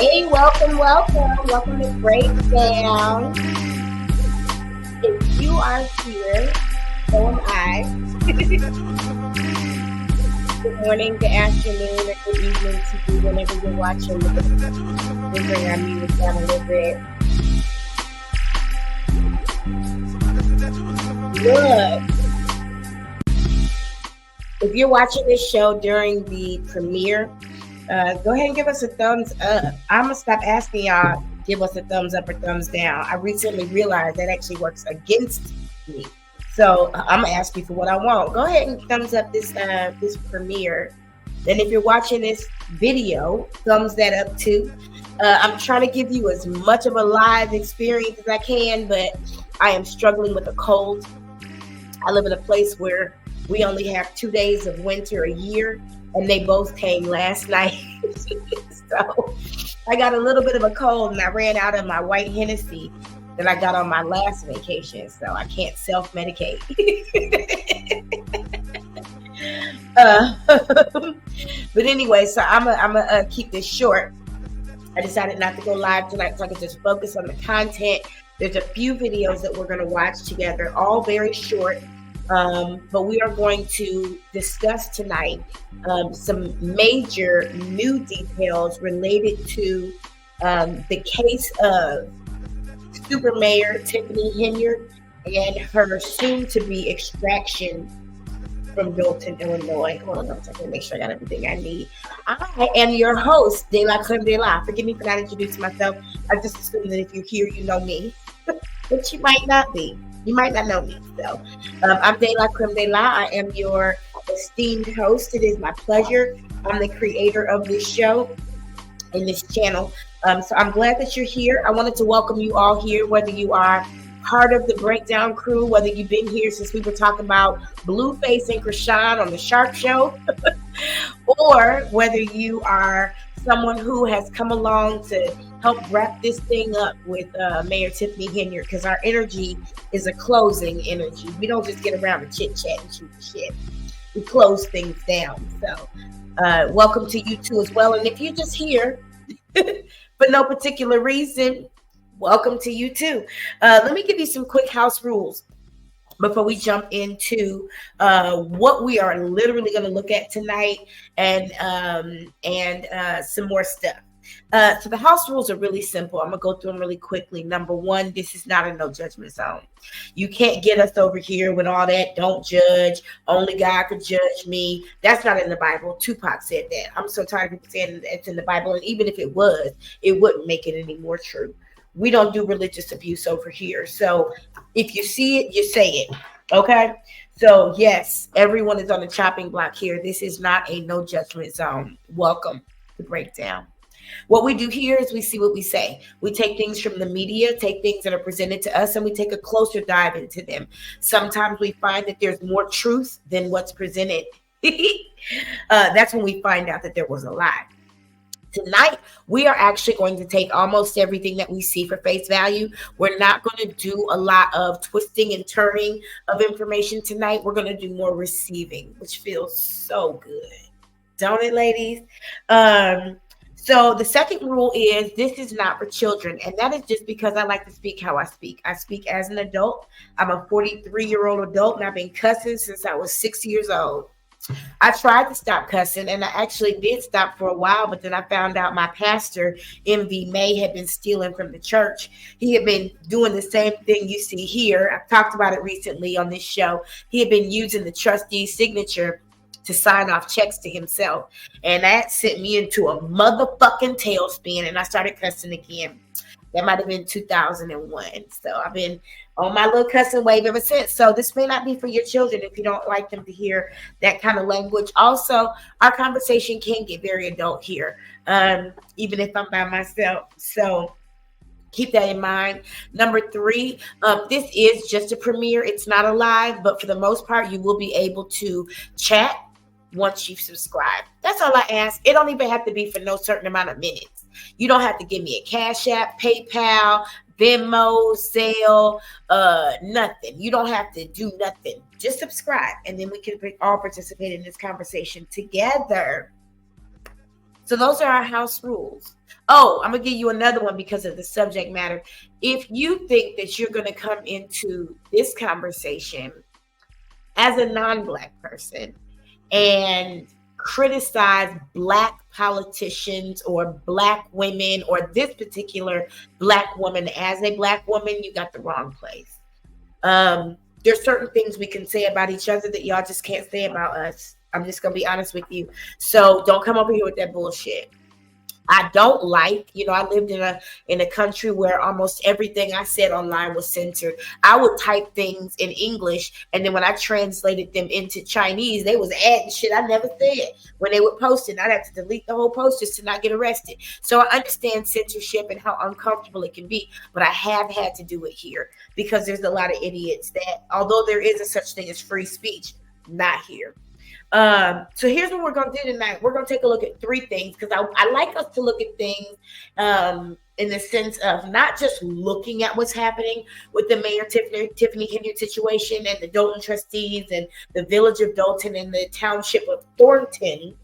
Hey, welcome to Breakdown. If you are here, so am I. Good morning, good afternoon, or good evening to you whenever you're watching. We'll bring our music down a little bit. Look, if you're watching this show during the premiere, go ahead and give us a thumbs up. I'm going to stop asking y'all, give us a thumbs up or thumbs down. I recently realized that actually works against me. So I'm going to ask you for what I want. Go ahead and thumbs up this premiere. And if you're watching this video, thumbs that up too. I'm trying to give you as much of a live experience as I can, but I am struggling with a cold. I live in a place where we only have 2 days of winter a year, and they both came last night. So I got a little bit of a cold, and I ran out of my white Hennessy that I got on my last vacation, so I can't self-medicate. But anyway, so I'm gonna keep this short. I decided not to go live tonight so I could just focus on the content. There's a few videos that we're gonna watch together, all very short. But we are going to discuss tonight some major new details related to the case of Super Mayor Tiffany Henyard and her soon-to-be extraction from Dalton, Illinois. Hold on a second, make sure I got everything I need. I am your host, DELACREMEDELA. Forgive me for not introducing myself. I just assume that if you're here, you know me, but you might not be. You might not know me. So I'm DELACREMEDELA. I am your esteemed host. It is my pleasure. I'm the creator of this show and this channel. So I'm glad that you're here. I wanted to welcome you all here, whether you are part of the Breakdown crew, whether you've been here since we were talking about Blueface and Krishan on the Sharp Show, or whether you are someone who has come along to help wrap this thing up with Mayor Tiffany Henyard, because our energy is a closing energy. We don't just get around to chit chat and shoot the shit. We close things down. So welcome to you too as well. And if you're just here for no particular reason, welcome to you too. Let me give you some quick house rules before we jump into what we are literally going to look at tonight and some more stuff. So the house rules are really simple. I'm going to go through them really quickly. Number one, this is not a no judgment zone. You can't get us over here with all that. Don't judge. Only God could judge me. That's not in the Bible. Tupac said that. I'm so tired of people saying it's in the Bible. And even if it was, it wouldn't make it any more true. We don't do religious abuse over here. So if you see it, you say it. Okay? So yes, everyone is on the chopping block here. This is not a no judgment zone. Welcome to Breakdown. What we do here is we see what we say. We take things from the media, take things that are presented to us, and we take a closer dive into them. Sometimes we find that there's more truth than what's presented. That's when we find out that there was a lie. Tonight, we are actually going to take almost everything that we see for face value. We're not going to do a lot of twisting and turning of information tonight. We're going to do more receiving, which feels so good. Don't it, ladies? So the second rule is this is not for children. And that is just because I like to speak how I speak. I speak as an adult. I'm a 43-year-old adult, and I've been cussing since I was 6 years old. I tried to stop cussing, and I actually did stop for a while, but then I found out my pastor, MV May, had been stealing from the church. He had been doing the same thing you see here. I've talked about it recently on this show. He had been using the trustee's signature to sign off checks to himself, and that sent me into a motherfucking tailspin, and I started cussing again. That might have been 2001. So I've been on my little cussing wave ever since. So this may not be for your children if you don't like them to hear that kind of language. Also, our conversation can get very adult here, even if I'm by myself. So keep that in mind. Number three, this is just a premiere. It's not a live, but for the most part, you will be able to chat once you've subscribed. That's all I ask. It don't even have to be for no certain amount of minutes. You don't have to give me a Cash App, PayPal, Venmo, Zelle, nothing. You don't have to do nothing. Just subscribe, and then we can all participate in this conversation together. So those are our house rules. Oh, I'm going to give you another one because of the subject matter. If you think that you're going to come into this conversation as a non-Black person and criticize Black politicians or Black women or this particular Black woman as a Black woman, you got the wrong place. There's certain things we can say about each other that y'all just can't say about us. I'm just going to be honest with you. So don't come over here with that bullshit. I don't like, I lived in a country where almost everything I said online was censored. I would type things in English, and then when I translated them into Chinese, they was adding shit I never said. When they would post it, I'd have to delete the whole post just to not get arrested. So I understand censorship and how uncomfortable it can be, but I have had to do it here because there's a lot of idiots that, although there is a such thing as free speech, not here. So here's what we're going to do tonight. We're going to take a look at three things because I like us to look at things in the sense of not just looking at what's happening with the Mayor Tiffany Henyard situation and the Dolton trustees and the village of Dolton and the township of Thornton.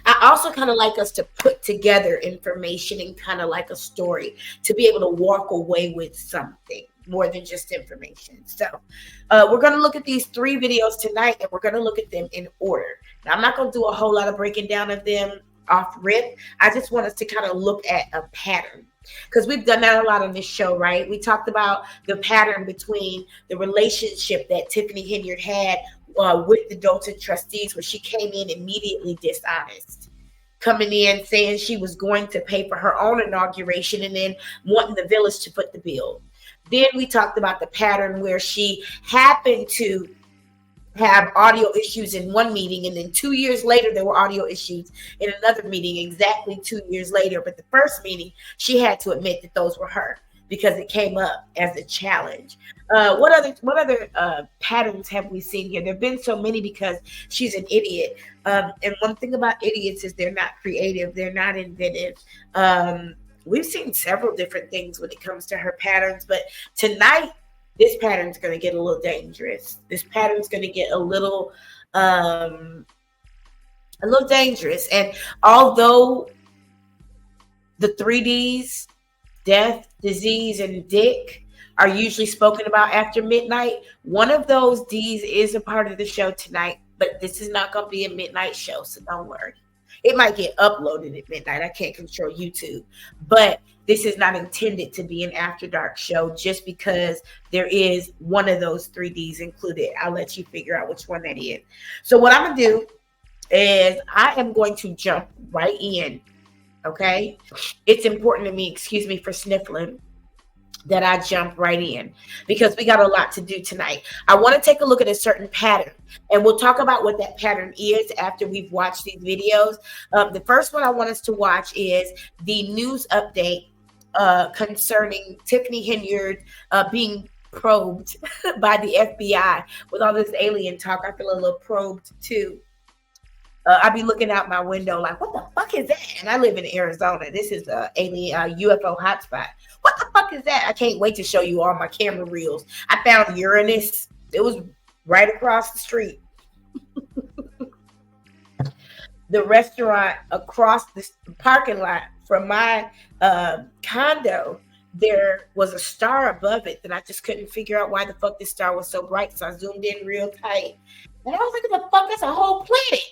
I also kind of like us to put together information and kind of like a story to be able to walk away with something more than just information. So we're going to look at these three videos tonight, and we're going to look at them in order. Now, I'm not going to do a whole lot of breaking down of them off rip. I just want us to kind of look at a pattern because we've done that a lot on this show, right? We talked about the pattern between the relationship that Tiffany Henyard had with the Dolton trustees, where she came in immediately dishonest, coming in saying she was going to pay for her own inauguration and then wanting the village to foot the bill. Then we talked about the pattern where she happened to have audio issues in one meeting, and then 2 years later there were audio issues in another meeting exactly 2 years later. But the first meeting, she had to admit that those were her because it came up as a challenge. What other patterns have we seen here? There have been so many because she's an idiot. And one thing about idiots is they're not creative. They're not inventive. We've seen several different things when it comes to her patterns, but tonight, this pattern's going to get a little dangerous. This pattern's going to get a little dangerous. And although the 3Ds, death, disease, and dick, are usually spoken about after midnight, one of those Ds is a part of the show tonight, but this is not going to be a midnight show, so don't worry. It might get uploaded at midnight. I can't control YouTube. But this is not intended to be an after dark show just because there is one of those 3Ds included. I'll let you figure out which one that is. So what I'm going to do is I am going to jump right in. Okay? It's important to me, excuse me for sniffling, that I jump right in because we got a lot to do tonight. I want to take a look at a certain pattern, and we'll talk about what that pattern is after we've watched these videos. The first one I want us to watch is the news update concerning Tiffany Henyard being probed by the FBI. With all this alien talk, I feel a little probed too. I be looking out my window like, what the fuck is that? And I live in Arizona. This is a alien UFO hotspot. What the fuck is that? I can't wait to show you all my camera reels. I found Uranus. It was right across the street. The restaurant across the parking lot from my condo, there was a star above it that I just couldn't figure out why the fuck this star was so bright. So I zoomed in real tight. And I was like, the fuck, that's a whole planet.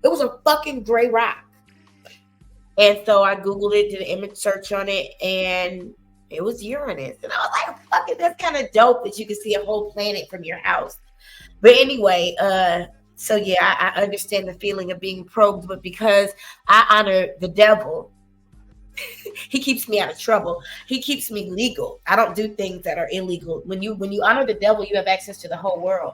It was a fucking gray rock. And so I Googled it, did an image search on it, and it was Uranus. And I was like, fuck it, that's kind of dope that you can see a whole planet from your house. But anyway, so yeah, I understand the feeling of being probed, but because I honor the devil, he keeps me out of trouble. He keeps me legal. I don't do things that are illegal. When you honor the devil, you have access to the whole world.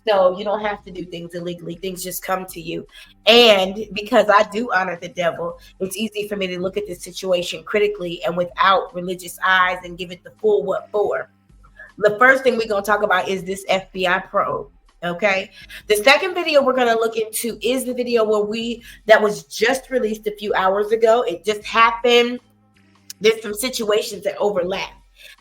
So you don't have to do things illegally. Things just come to you. And because I do honor the devil, it's easy for me to look at this situation critically and without religious eyes and give it the full what for. The first thing we're going to talk about is this FBI probe. Okay. The second video we're going to look into is the video that was just released a few hours ago. It just happened. There's some situations that overlap.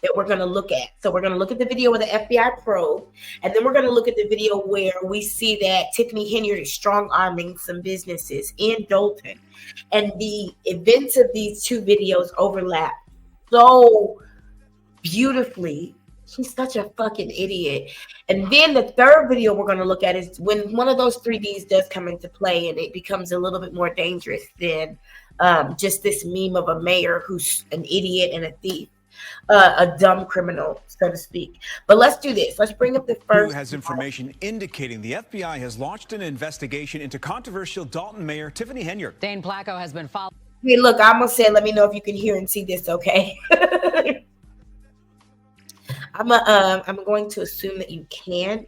that we're going to look at. So we're going to look at the video of the FBI probe, and then we're going to look at the video where we see that Tiffany Henyard is strong-arming some businesses in Dalton. And the events of these two videos overlap so beautifully. She's such a fucking idiot. And then the third video we're going to look at is when one of those 3Ds does come into play, and it becomes a little bit more dangerous than just this meme of a mayor who's an idiot and a thief, a dumb criminal, so to speak. But let's do this. Let's bring up the first. Who has information indicating the FBI has launched an investigation into controversial Dalton Mayor Tiffany Henyard. Dane Placco has been followed. Hey, look, I'm going to say, let me know if you can hear and see this, okay? I'm going to assume that you can.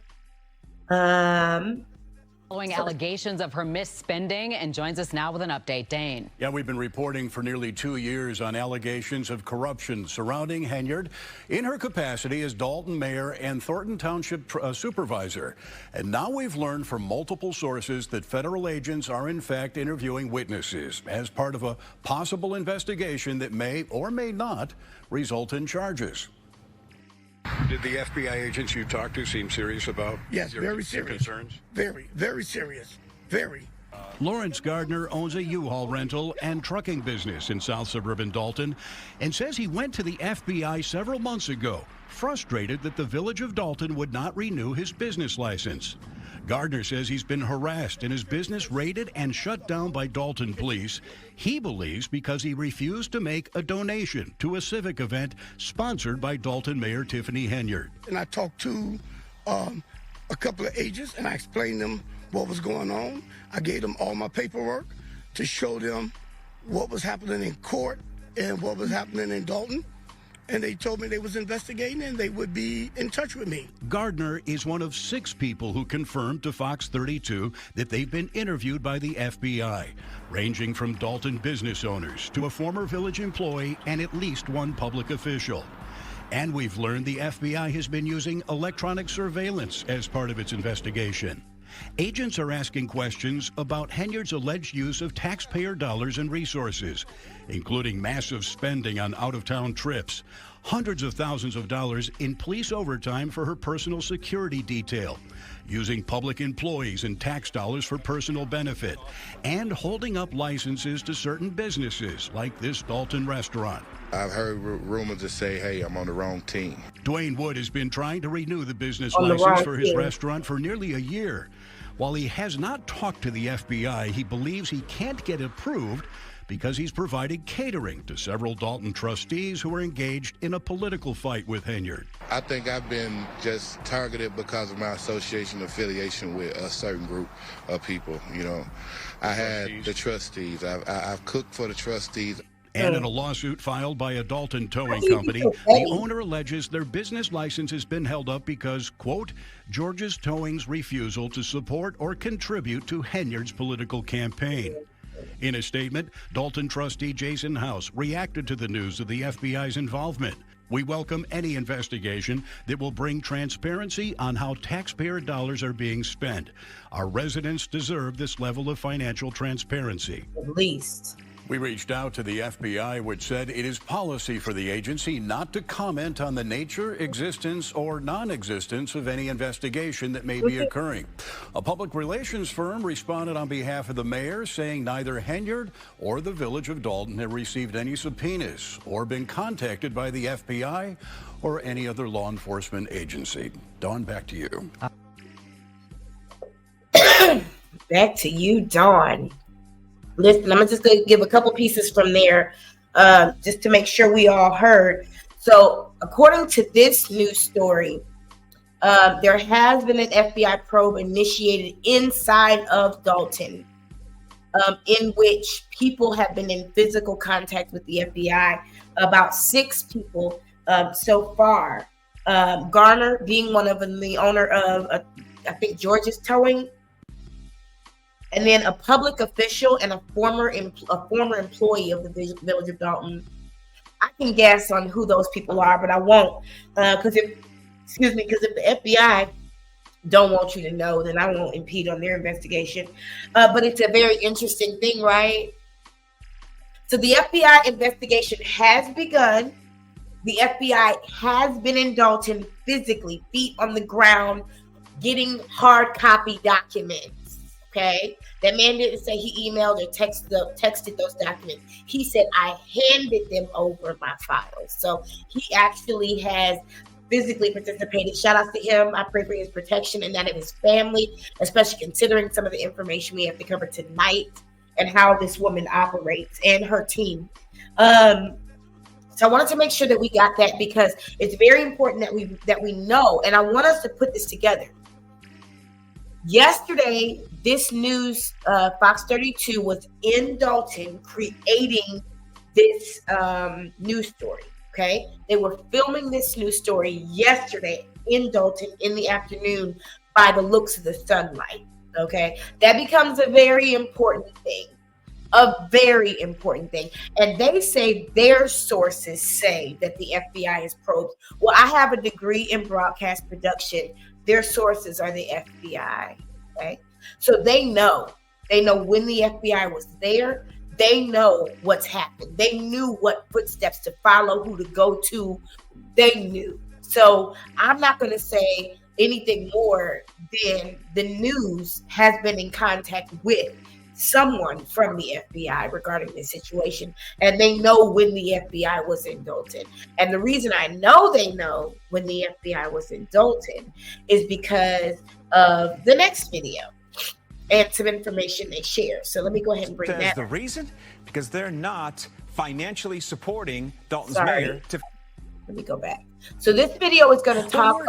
Following allegations of her misspending, and joins us now with an update. Dane. Yeah, we've been reporting for nearly 2 years on allegations of corruption surrounding Henyard in her capacity as Dalton mayor and Thornton Township supervisor. And now we've learned from multiple sources that federal agents are in fact interviewing witnesses as part of a possible investigation that may or may not result in charges. Did the FBI agents you talked to seem serious about very serious concerns? Very serious. Very. Lawrence Gardner owns a U-Haul rental and trucking business in South Suburban Dalton and says he went to the FBI several months ago, frustrated that the village of Dalton would not renew his business license. Gardner says he's been harassed and his business raided and shut down by Dalton police. He believes because he refused to make a donation to a civic event sponsored by Dalton Mayor Tiffany Henyard. And I talked to a couple of agents and I explained them what was going on. I gave them all my paperwork to show them what was happening in court and what was happening in Dalton. And they told me they was investigating and they would be in touch with me. Gardner is one of 6 people who confirmed to Fox 32 that they've been interviewed by the FBI, ranging from Dalton business owners to a former village employee and at least one public official. And we've learned the FBI has been using electronic surveillance as part of its investigation. Agents are asking questions about Henyard's alleged use of taxpayer dollars and resources, including massive spending on out-of-town trips, hundreds of thousands of dollars in police overtime for her personal security detail, using public employees and tax dollars for personal benefit, and holding up licenses to certain businesses like this Dalton restaurant. I've heard rumors that say, hey, I'm on the wrong team. Dwayne Wood has been trying to renew the business license for his restaurant for nearly a year. While he has not talked to the FBI, he believes he can't get approved because he's provided catering to several Dalton trustees who are engaged in a political fight with Henyard. I think I've been just targeted because of my affiliation with a certain group of people. You know, I had the trustees. I've cooked for the trustees. And in a lawsuit filed by a Dalton towing company, the owner alleges their business license has been held up because, quote, George's Towing's refusal to support or contribute to Henyard's political campaign. In a statement, Dalton trustee Jason House reacted to the news of the FBI's involvement. We welcome any investigation that will bring transparency on how taxpayer dollars are being spent. Our residents deserve this level of financial transparency. At least. We reached out to the FBI, which said it is policy for the agency not to comment on the nature, existence, or non-existence of any investigation that may be occurring. A public relations firm responded on behalf of the mayor, saying neither Henyard or the village of Dalton have received any subpoenas or been contacted by the FBI or any other law enforcement agency. Dawn, back to you. Back to you, Dawn. Listen, I'm just going to give a couple pieces from there just to make sure we all heard. So according to this news story, there has been an FBI probe initiated inside of Dalton in which people have been in physical contact with the FBI, about 6 people so far. Garner being one of them, the owner of, I think, George's Towing. And then a public official and a former employee of the village of Dalton. I can guess on who those people are, but I won't, because if the FBI don't want you to know, then I won't impede on their investigation. But it's a very interesting thing, right? So the FBI investigation has begun. The FBI has been in Dalton physically, feet on the ground, getting hard copy documents. Okay, that man didn't say he emailed or texted those documents. He said, I handed them over my files. So he actually has physically participated. Shout out to him. I pray for his protection and that of his family, especially considering some of the information we have to cover tonight and how this woman operates and her team. So I wanted to make sure that we got that, because it's very important that we know, and I want us to put this together. Yesterday, this news, Fox 32 was in Dalton creating this news story. Okay, they were filming this news story yesterday in Dalton in the afternoon by the looks of the sunlight. Okay, that becomes a very important thing. A very important thing. And they say, their sources say that the FBI is probed. Well, I have a degree in broadcast production. Their sources are the FBI. Okay. So they know when the FBI was there. They know what's happened. They knew what footsteps to follow, who to go to. They knew. So I'm not going to say anything more than the news has been in contact with someone from the FBI regarding this situation, and they know when the FBI was in Dalton. And the reason I know they know when the FBI was in Dalton is because of the next video and some information they share. So let me go ahead and bring that. The reason? Because they're not financially supporting Dalton's Sorry. mayor. Let me go back. So this video is going to talk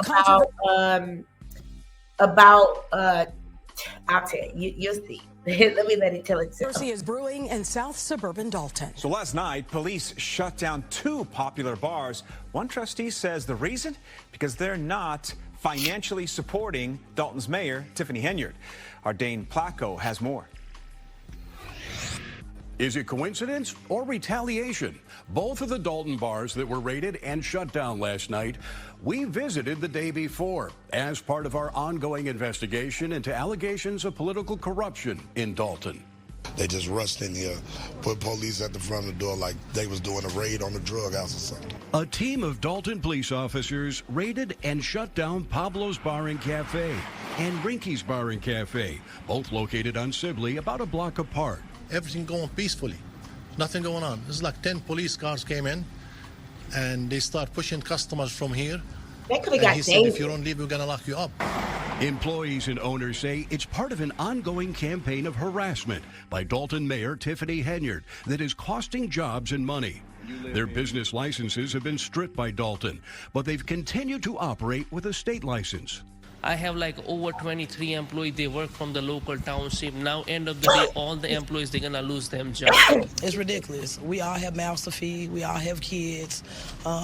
about I'll tell you, you'll see. Let me let it tell itself. Controversy is brewing in South suburban Dalton. So last night, police shut down 2 popular bars. One trustee says the reason? Because they're not financially supporting Dalton's mayor, Tiffany Henyard. Our Dane Placco has more. Is it coincidence or retaliation? Both of the Dalton bars that were raided and shut down last night, we visited the day before as part of our ongoing investigation into allegations of political corruption in Dalton. They just rushed in here, put police at the front of the door like they was doing a raid on the drug house or something. A team of Dalton police officers raided and shut down Pablo's Bar and Cafe and Rinky's Bar and Cafe, both located on Sibley, about a block apart. Everything going peacefully, nothing going on. It's like 10 police cars came in and they start pushing customers from here. They could have got he said, if you don't leave, we're gonna lock you up. Employees and owners say it's part of an ongoing campaign of harassment by Dalton Mayor Tiffany Henyard that is costing jobs and money. Their business licenses have been stripped by Dalton, but they've continued to operate with a state license. I have like over 23 employees. They work from the local township. Now, end of the day, all the employees, they're going to lose their job. It's ridiculous. We all have mouths to feed. We all have kids.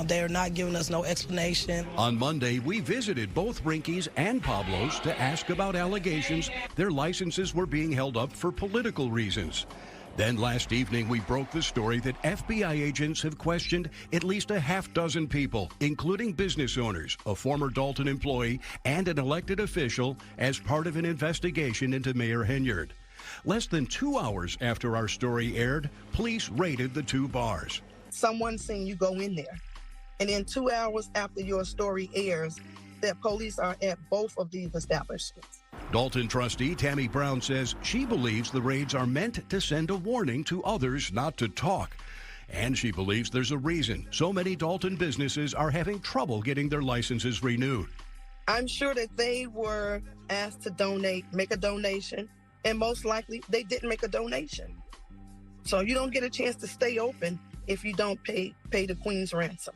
They're not giving us no explanation. On Monday, we visited both Rinky's and Pablo's to ask about allegations their licenses were being held up for political reasons. Then last evening, we broke the story that FBI agents have questioned at least a half-dozen people, including business owners, a former Dalton employee, and an elected official as part of an investigation into Mayor Henyard. Less than 2 hours after our story aired, police raided the 2 bars. Someone seen you go in there, and then 2 hours after your story airs, that police are at both of these establishments. Dalton trustee Tammy Brown says she believes the raids are meant to send a warning to others not to talk. And she believes there's a reason so many Dalton businesses are having trouble getting their licenses renewed. I'm sure that they were asked to make a donation, and most likely they didn't make a donation. So you don't get a chance to stay open if you don't pay the Queen's ransom.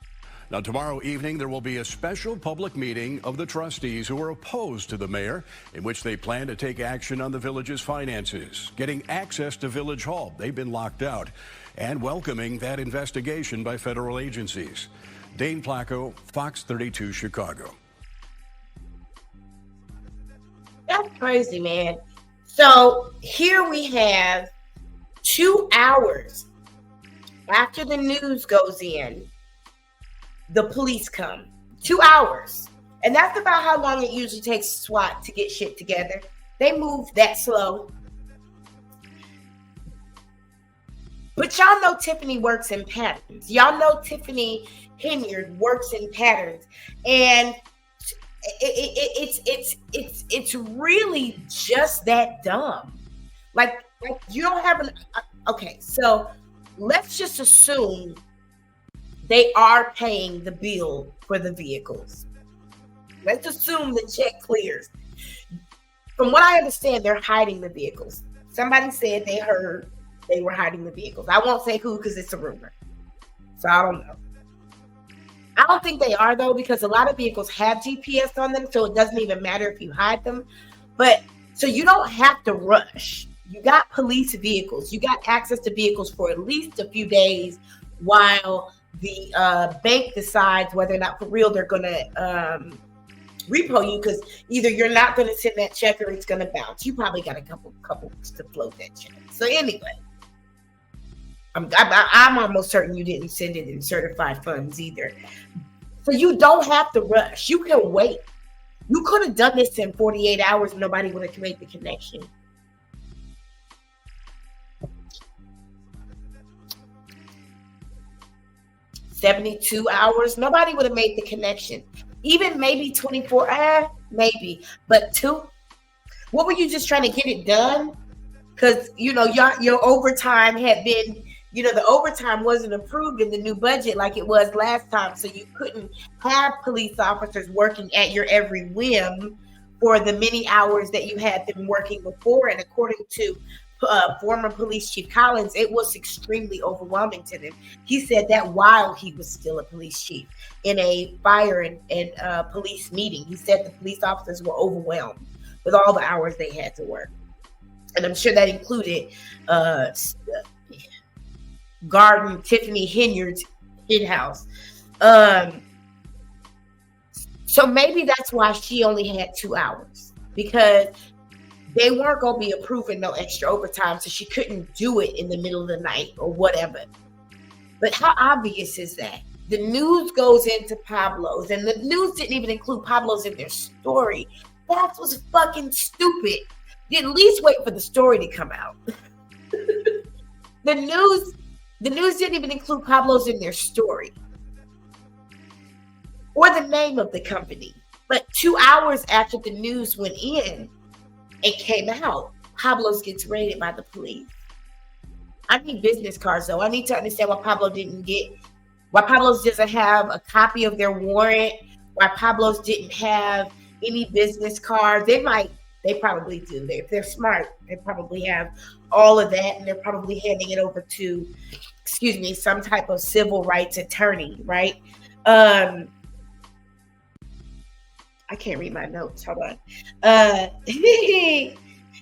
Now, tomorrow evening, there will be a special public meeting of the trustees who are opposed to the mayor, in which they plan to take action on the village's finances, getting access to Village Hall. They've been locked out, and welcoming that investigation by federal agencies. Dane Placco, Fox 32, Chicago. That's crazy, man. So here we have 2 hours after the news goes in, the police come. 2 hours. And that's about how long it usually takes SWAT to get shit together. They move that slow. But y'all know Tiffany works in patterns. Y'all know Tiffany Henyard works in patterns. And it's really just that dumb. Like you don't have an okay, so let's just assume they are paying the bill for the vehicles. Let's assume the check clears. From what I understand, they're hiding the vehicles. Somebody said they heard they were hiding the vehicles. I won't say who because it's a rumor. So I don't know. I don't think they are, though, because a lot of vehicles have GPS on them, so it doesn't even matter if you hide them. But so you don't have to rush. You got police vehicles. You got access to vehicles for at least a few days while the bank decides whether or not for real they're going to repo you, because either you're not going to send that check or it's going to bounce. You probably got a couple weeks to float that check. So anyway, I'm almost certain you didn't send it in certified funds either. So you don't have to rush. You can wait. You could have done this in 48 hours and nobody would have made the connection. "72 hours, nobody would have made the connection. Even maybe 24, maybe. But 2, what were you just trying to get it done? Because, you know, your overtime had been, you know, the overtime wasn't approved in the new budget like it was last time. So you couldn't have police officers working at your every whim for the many hours that you had them working before. And according to former police chief Collins, it was extremely overwhelming to them. He said that while he was still a police chief in a fire and police meeting, he said the police officers were overwhelmed with all the hours they had to work. And I'm sure that included guarding Tiffany Henyard's in-house. So maybe that's why she only had 2 hours, because they weren't going to be approving no extra overtime, so she couldn't do it in the middle of the night or whatever. But how obvious is that? The news goes into Pablo's, and the news didn't even include Pablo's in their story. That was fucking stupid. You at least wait for the story to come out. The news didn't even include Pablo's in their story or the name of the company. But 2 hours after the news went in, it came out, Pablo's gets raided by the police. I need business cards, though. I need to understand why Pablo's doesn't have a copy of their warrant, why Pablo's didn't have any business cards. They probably do. If they're smart, they probably have all of that, and they're probably handing it over to, some type of civil rights attorney, right? I can't read my notes. Hold on.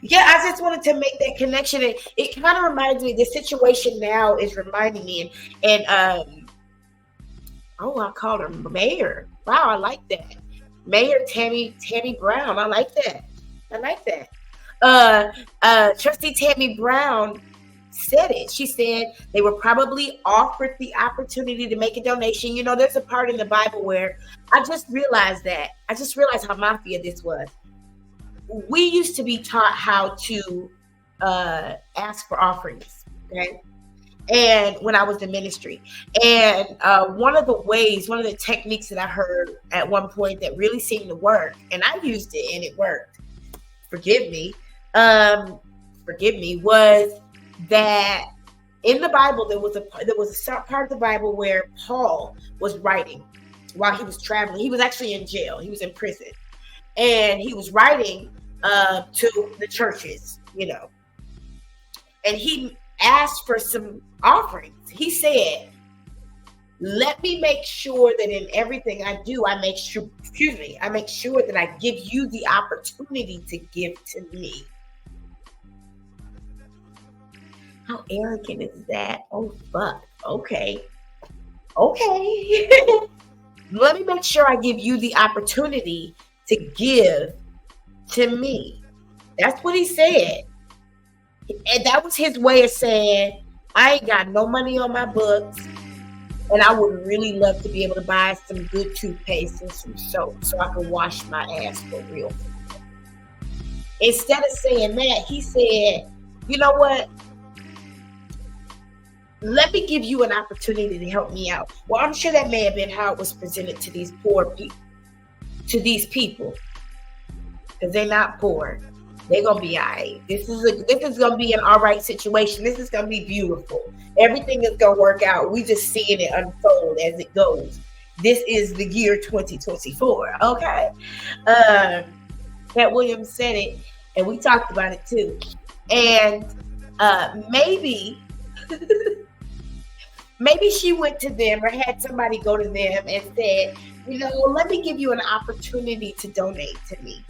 Yeah, I just wanted to make that connection. It kind of reminds me, the situation now is reminding me, and I called her Mayor. Wow, I like that. Mayor Tammy Brown. I like that. Trustee Tammy Brown said it. She said they were probably offered the opportunity to make a donation. You know, there's a part in the Bible where I just realized how mafia this was. We used to be taught how to ask for offerings, okay? And when I was in ministry, and one of the techniques that I heard at one point that really seemed to work, and I used it and it worked. Forgive me, was that in the Bible there was a part of the Bible where Paul was writing while he was traveling. He was actually in jail. He was in prison, and he was writing to the churches, you know, and he asked for some offerings. He said, "Let me make sure that in everything I do, I make sure that I give you the opportunity to give to me." How arrogant is that? Oh, fuck. Okay. Let me make sure I give you the opportunity to give to me. That's what he said. And that was his way of saying, I ain't got no money on my books, and I would really love to be able to buy some good toothpaste and some soap so I can wash my ass for real. Instead of saying that, he said, you know what? let me give you an opportunity to help me out. Well, I'm sure that may have been how it was presented to these poor people, because they're not poor. They're gonna be all right. This is gonna be an all right situation. This is gonna be beautiful. Everything is gonna work out. We just seeing it unfold as it goes. This is the year 2024. Okay. Pat Williams said it, and we talked about it too. And maybe she went to them or had somebody go to them and said, let me give you an opportunity to donate to me.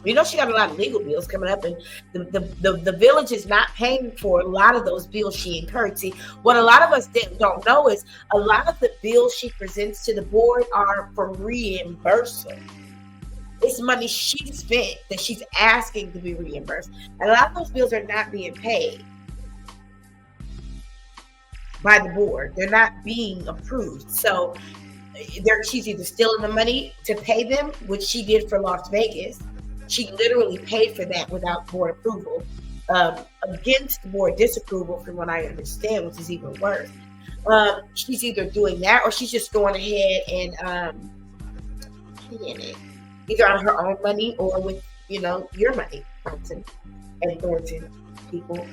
She got a lot of legal bills coming up, and the village is not paying for a lot of those bills she incurred. See, what a lot of us don't know is a lot of the bills she presents to the board are for reimbursement. It's money she spent that she's asking to be reimbursed. And a lot of those bills are not being paid by the board. They're not being approved. So she's either stealing the money to pay them, which she did for Las Vegas. She literally paid for that without board approval, against board disapproval, from what I understand, which is even worse. She's either doing that or she's just going ahead and paying it, either on her own money or with, your money, Thornton and Thornton people.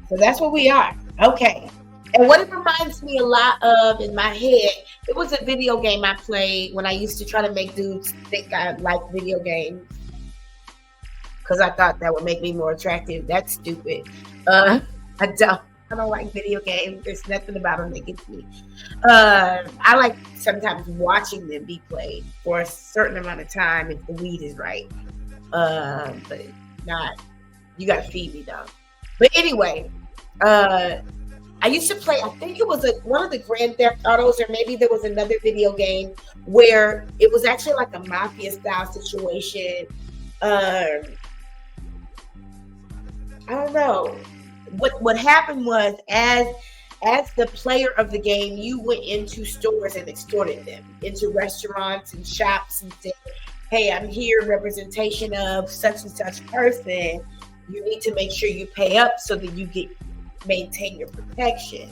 So that's what we are. Okay. And what it reminds me a lot of in my head, it was a video game I played when I used to try to make dudes think I liked video games, because I thought that would make me more attractive. That's stupid. I don't like video games. There's nothing about them that gets me. I like sometimes watching them be played for a certain amount of time if the weed is right. But not, you got to feed me though. But anyway, I used to play, I think it was one of the Grand Theft Autos, or maybe there was another video game where it was actually like a mafia style situation. I don't know. What happened was, as the player of the game, you went into stores and extorted them, into restaurants and shops, and said, hey, I'm here in representation of such and such person. You need to make sure you pay up so that you maintain your protection.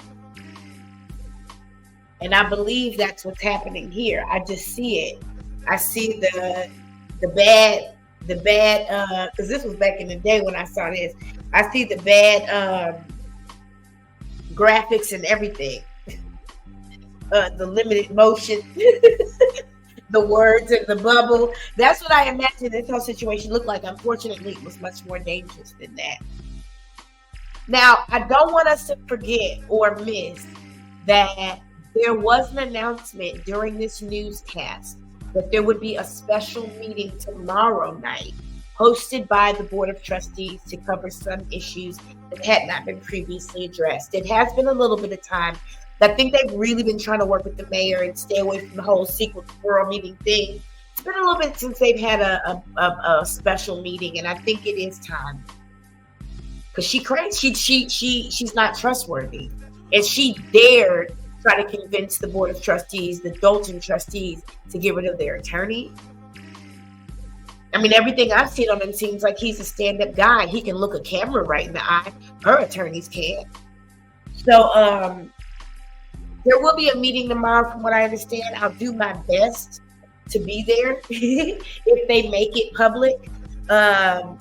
And I believe that's what's happening here. I just see it. I see the bad, because this was back in the day when I saw this. I see the bad graphics and everything. The limited motion, the words in the bubble. That's what I imagine this whole situation looked like. Unfortunately, it was much more dangerous than that. Now, I don't want us to forget or miss that there was an announcement during this newscast that there would be a special meeting tomorrow night hosted by the Board of Trustees to cover some issues that had not been previously addressed. It has been a little bit of time. I think they've really been trying to work with the mayor and stay away from the whole secret squirrel meeting thing. It's been a little bit since they've had a special meeting, and I think it is time. Because she's not trustworthy. And she dared try to convince the Board of Trustees, the Dalton trustees, to get rid of their attorney. I mean, everything I've seen on him seems like he's a stand-up guy. He can look a camera right in the eye. Her attorneys can't. So there will be a meeting tomorrow, from what I understand. I'll do my best to be there if they make it public. And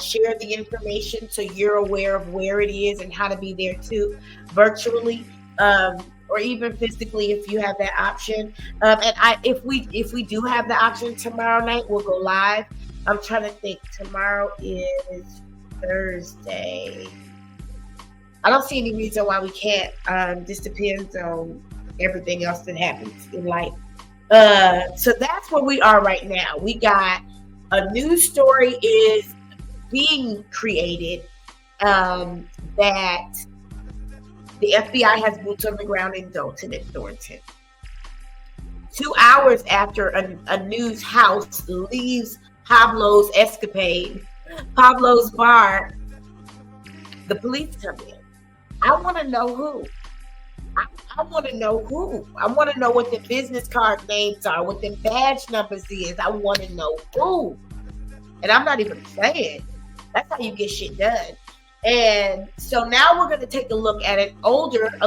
share the information so you're aware of where it is and how to be there too, virtually, or even physically if you have that option. And if we do have the option tomorrow night, we'll go live. I'm trying to think. Tomorrow is Thursday. I don't see any reason why we can't. This depends on everything else that happens in life. So that's where we are right now. We got a news story is being created that the FBI has boots on the ground in Dalton and Thornton. 2 hours after a news house leaves Pablo's bar, the police come in. I want to know who. I want to know who. I want to know what the business card names are, what the badge numbers is. I want to know who. And I'm not even playing. That's how you get shit done. And so now we're going to take a look at a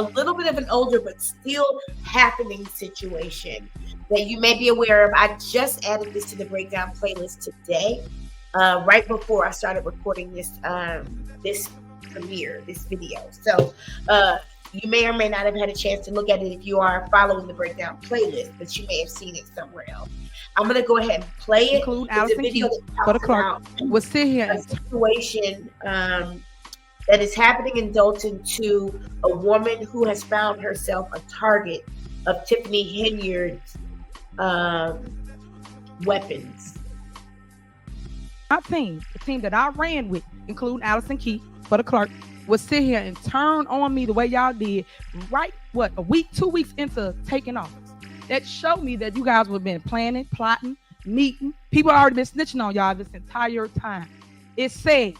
little bit of an older, but still happening situation that you may be aware of. I just added this to the breakdown playlist today, right before I started recording this video. So you may or may not have had a chance to look at it if you are following the breakdown playlist, but you may have seen it somewhere else. I'm going to go ahead and play it. Include Allison Keith for the clerk. We'll sit here a situation that is happening in Dalton to a woman who has found herself a target of Tiffany Henyard's weapons. My team, the team that I ran with, including Allison Keith for the clerk, would sit here and turn on me the way y'all did right, 2 weeks into taking office. That showed me that you guys would have been planning, plotting, meeting. People already been snitching on y'all this entire time. It's sad.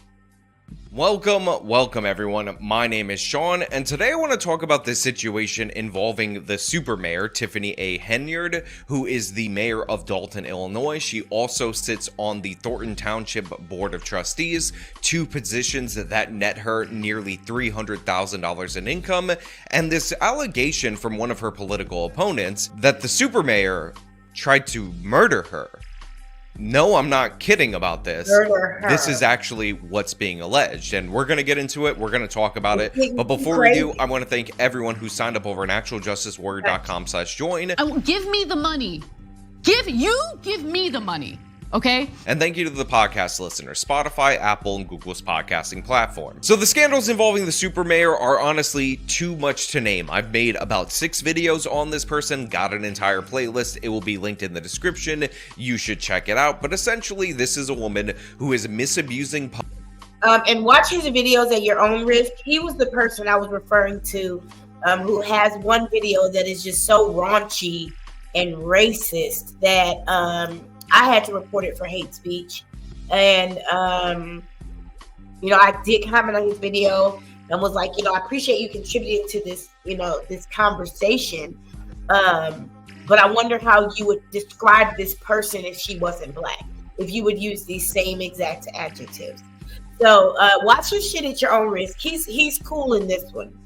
Welcome everyone. My name is Sean, and today I want to talk about this situation involving the super mayor, Tiffany A. Henyard, who is the mayor of Dalton, Illinois. She also sits on the Thornton Township Board of Trustees, 2 positions that net her nearly $300,000 in income, and this allegation from one of her political opponents that the super mayor tried to murder her. No, I'm not kidding about this. This is actually what's being alleged, and we're going to get into it. We're going to talk about it. But before we do, I want to thank everyone who signed up over on actualjusticewarrior.com/join. Give me the money. Give me the money. Okay. And thank you to the podcast listeners, Spotify, Apple, and Google's podcasting platform. So the scandals involving the super mayor are honestly too much to name. I've made about 6 videos on this person, got an entire playlist. It will be linked in the description. You should check it out. But essentially, this is a woman who is misusing and watch his videos at your own risk. He was the person I was referring to, who has one video that is just so raunchy and racist that I had to report it for hate speech. And, I did comment on his video and was like, I appreciate you contributing to this, this conversation. But I wonder how you would describe this person if she wasn't Black, if you would use these same exact adjectives. So watch his shit at your own risk. He's cool in this one.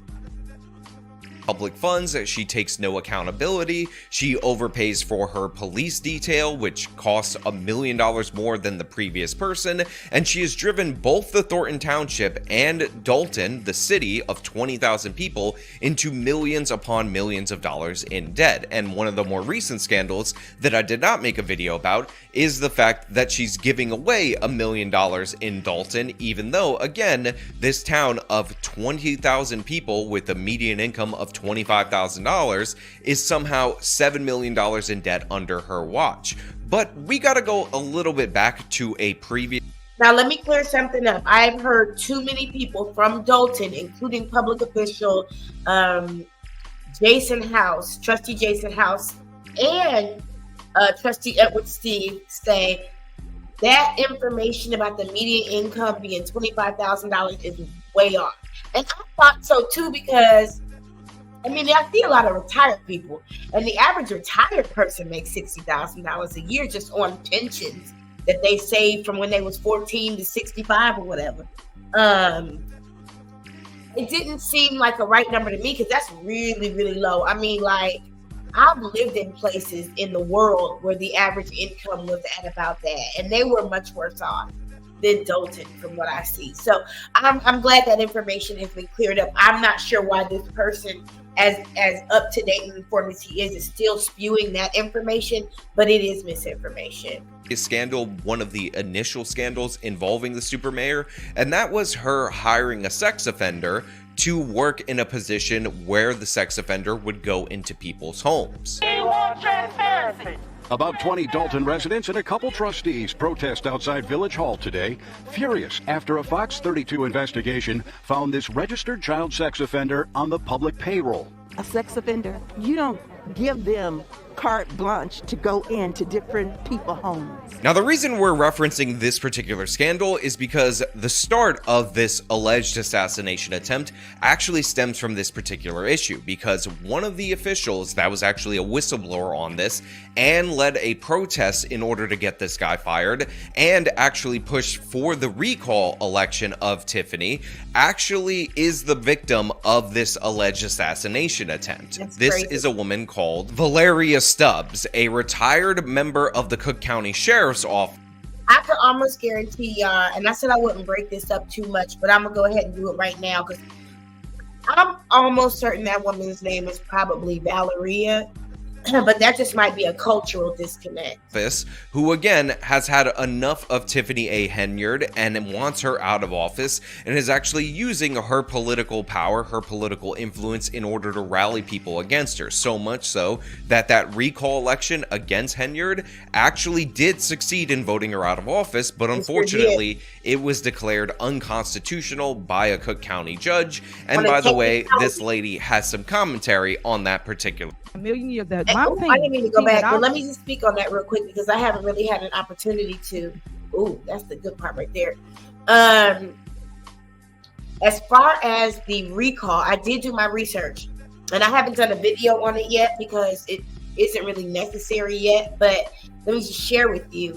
Public funds, she takes no accountability, she overpays for her police detail, which costs $1 million more than the previous person, and she has driven both the Thornton Township and Dalton, the city of 20,000 people, into millions upon millions of dollars in debt. And one of the more recent scandals that I did not make a video about is the fact that she's giving away $1 million in Dalton, even though, again, this town of 20,000 people with a median income of $25,000 is somehow $7 million in debt under her watch. But we gotta go a little bit back to a previous... Now, let me clear something up. I've heard too many people from Dalton, including public official Jason House, Trustee Jason House, and Trustee Edward Steve say that information about the median income being $25,000 is way off. And I thought so too, because I see a lot of retired people, and the average retired person makes $60,000 a year just on pensions that they saved from when they was 14 to 65 or whatever. It didn't seem like a right number to me, because that's really, really low. I've lived in places in the world where the average income was at about that, and they were much worse off than Dalton from what I see. So I'm glad that information has been cleared up. I'm not sure why this person, as up to date and informed as he is still spewing that information, but it is misinformation. A scandal, one of the initial scandals involving the super mayor, and that was her hiring a sex offender to work in a position where the sex offender would go into people's homes. We want transparency. About 20 Dalton residents and a couple trustees protest outside Village Hall today, furious after a Fox 32 investigation found this registered child sex offender on the public payroll. A sex offender, you don't give them carte blanche to go into different people's homes. Now, the reason we're referencing this particular scandal is because the start of this alleged assassination attempt actually stems from this particular issue, because one of the officials that was actually a whistleblower on this and led a protest in order to get this guy fired, and actually pushed for the recall election of Tiffany, actually is the victim of this alleged assassination attempt. This is a woman called Valeria Stubbs, a retired member of the Cook County Sheriff's Office. I could almost guarantee y'all, and I said I wouldn't break this up too much, but I'm gonna go ahead and do it right now because I'm almost certain that woman's name is probably Valeria, but that just might be a cultural disconnect. Who again has had enough of Tiffany A. Henyard and wants her out of office, and is actually using her political power, her political influence in order to rally people against her. So much so that that recall election against Henyard actually did succeed in voting her out of office, but unfortunately it was declared unconstitutional by a Cook County judge. And by the way, this lady has some commentary on that particular. A million years that I didn't mean to go back, but let me just speak on that real quick because I haven't really had an opportunity to. Ooh, that's the good part right there. As far as the recall, I did do my research, and I haven't done a video on it yet because it isn't really necessary yet. But let me just share with you.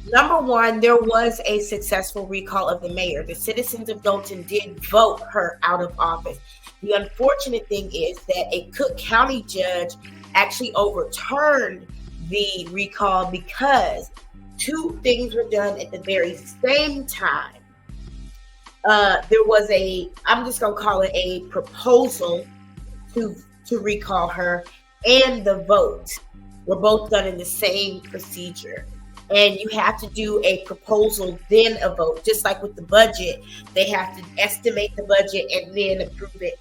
Number one, there was a successful recall of the mayor. The citizens of Dalton did vote her out of office. The unfortunate thing is that a Cook County judge actually overturned the recall because two things were done at the very same time. There was I'm just going to call it a proposal to recall her, and the vote were both done in the same procedure. And you have to do a proposal, then a vote. Just like with the budget, they have to estimate the budget and then approve it.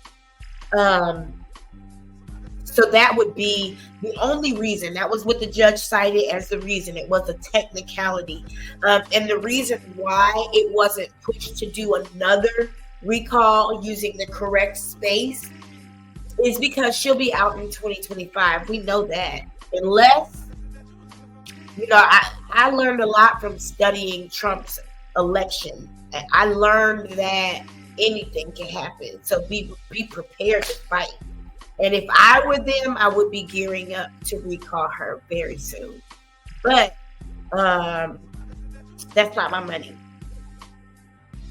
So that would be the only reason. That was what the judge cited as the reason. It was a technicality. And the reason why it wasn't pushed to do another recall using the correct space is because she'll be out in 2025. We know that. Unless, I learned a lot from studying Trump's election. I learned that anything can happen. So be prepared to fight. And if I were them, I would be gearing up to recall her very soon. But that's not my money.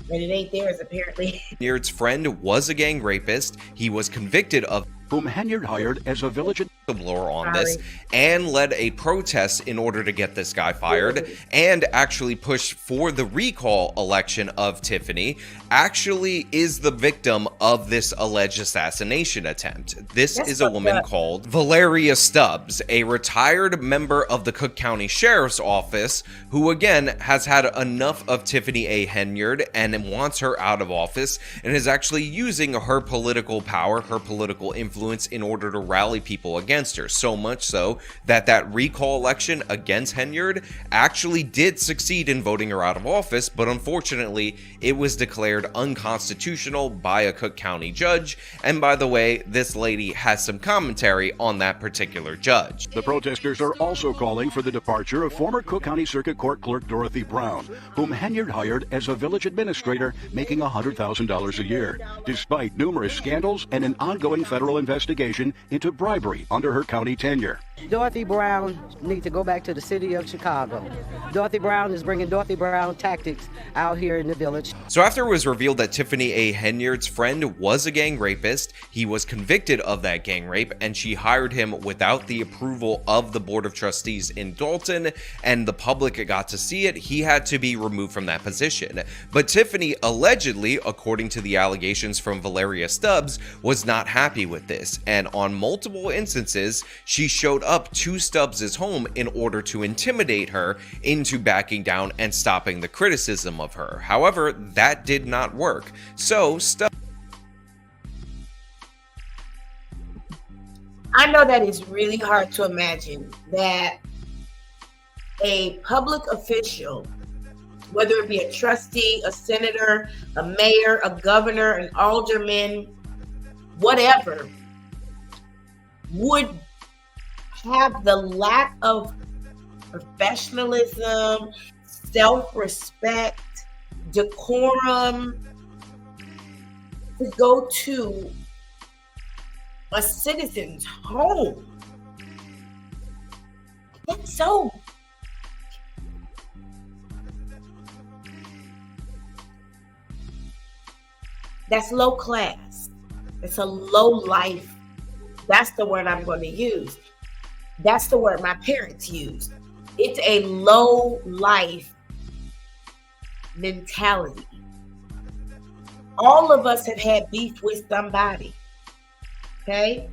And it ain't theirs, apparently. Henyard's friend was a gang rapist. He was convicted of whom Henyard hired as a village whistleblower on this, and led a protest in order to get this guy fired, and actually pushed for the recall election of Tiffany, actually is the victim of this alleged assassination attempt. This is a woman called Valeria Stubbs, a retired member of the Cook County Sheriff's Office, who again has had enough of Tiffany A. Henyard and wants her out of office, and is actually using her political power, her political influence in order to rally people against her. So much so that that recall election against Henyard actually did succeed in voting her out of office, but unfortunately it was declared unconstitutional by a Cook County judge. And by the way, this lady has some commentary on that particular judge. The protesters are also calling for the departure of former Cook County Circuit Court Clerk Dorothy Brown, whom Henyard hired as a village administrator, making $100,000 a year, despite numerous scandals and an ongoing federal investigation into bribery under her county tenure. Dorothy Brown needs to go back to the city of Chicago. Dorothy Brown is bringing Dorothy Brown tactics out here in the village. So after it was revealed that Tiffany A. Henyard's friend was a gang rapist, he was convicted of that gang rape, and she hired him without the approval of the Board of Trustees in Dalton, and the public got to see it, he had to be removed from that position. But Tiffany allegedly, according to the allegations from Valeria Stubbs, was not happy with this, and on multiple instances, she showed up to Stubbs' home in order to intimidate her into backing down and stopping the criticism of her. However, that did not work. So Stubbs... I know that is really hard to imagine that a public official, whether it be a trustee, a senator, a mayor, a governor, an alderman, whatever, would have the lack of professionalism, self-respect, decorum to go to a citizen's home That's so. That's low class. It's a low life. That's the word I'm going to use. That's the word my parents used. It's a low life mentality. All of us have had beef with somebody. Okay?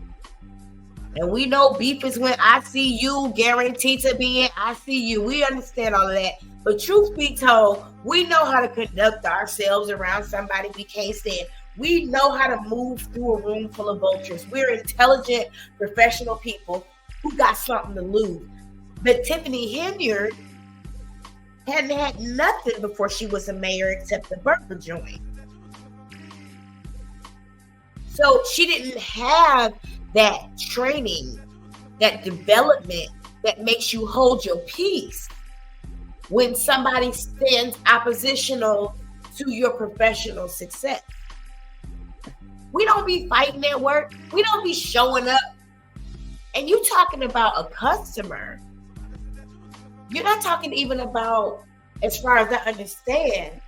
And we know beef is when I see you, guaranteed to be in, I see you. We understand all of that. But truth be told, we know how to conduct ourselves around somebody we can't stand. We know how to move through a room full of vultures. We're intelligent, professional people who got something to lose. But Tiffany Henyard hadn't had nothing before she was a mayor except the burger joint. So she didn't have that training, that development that makes you hold your peace when somebody stands oppositional to your professional success. We don't be fighting at work. We don't be showing up. And you talking about a customer. You're not talking even about, as far as I understand,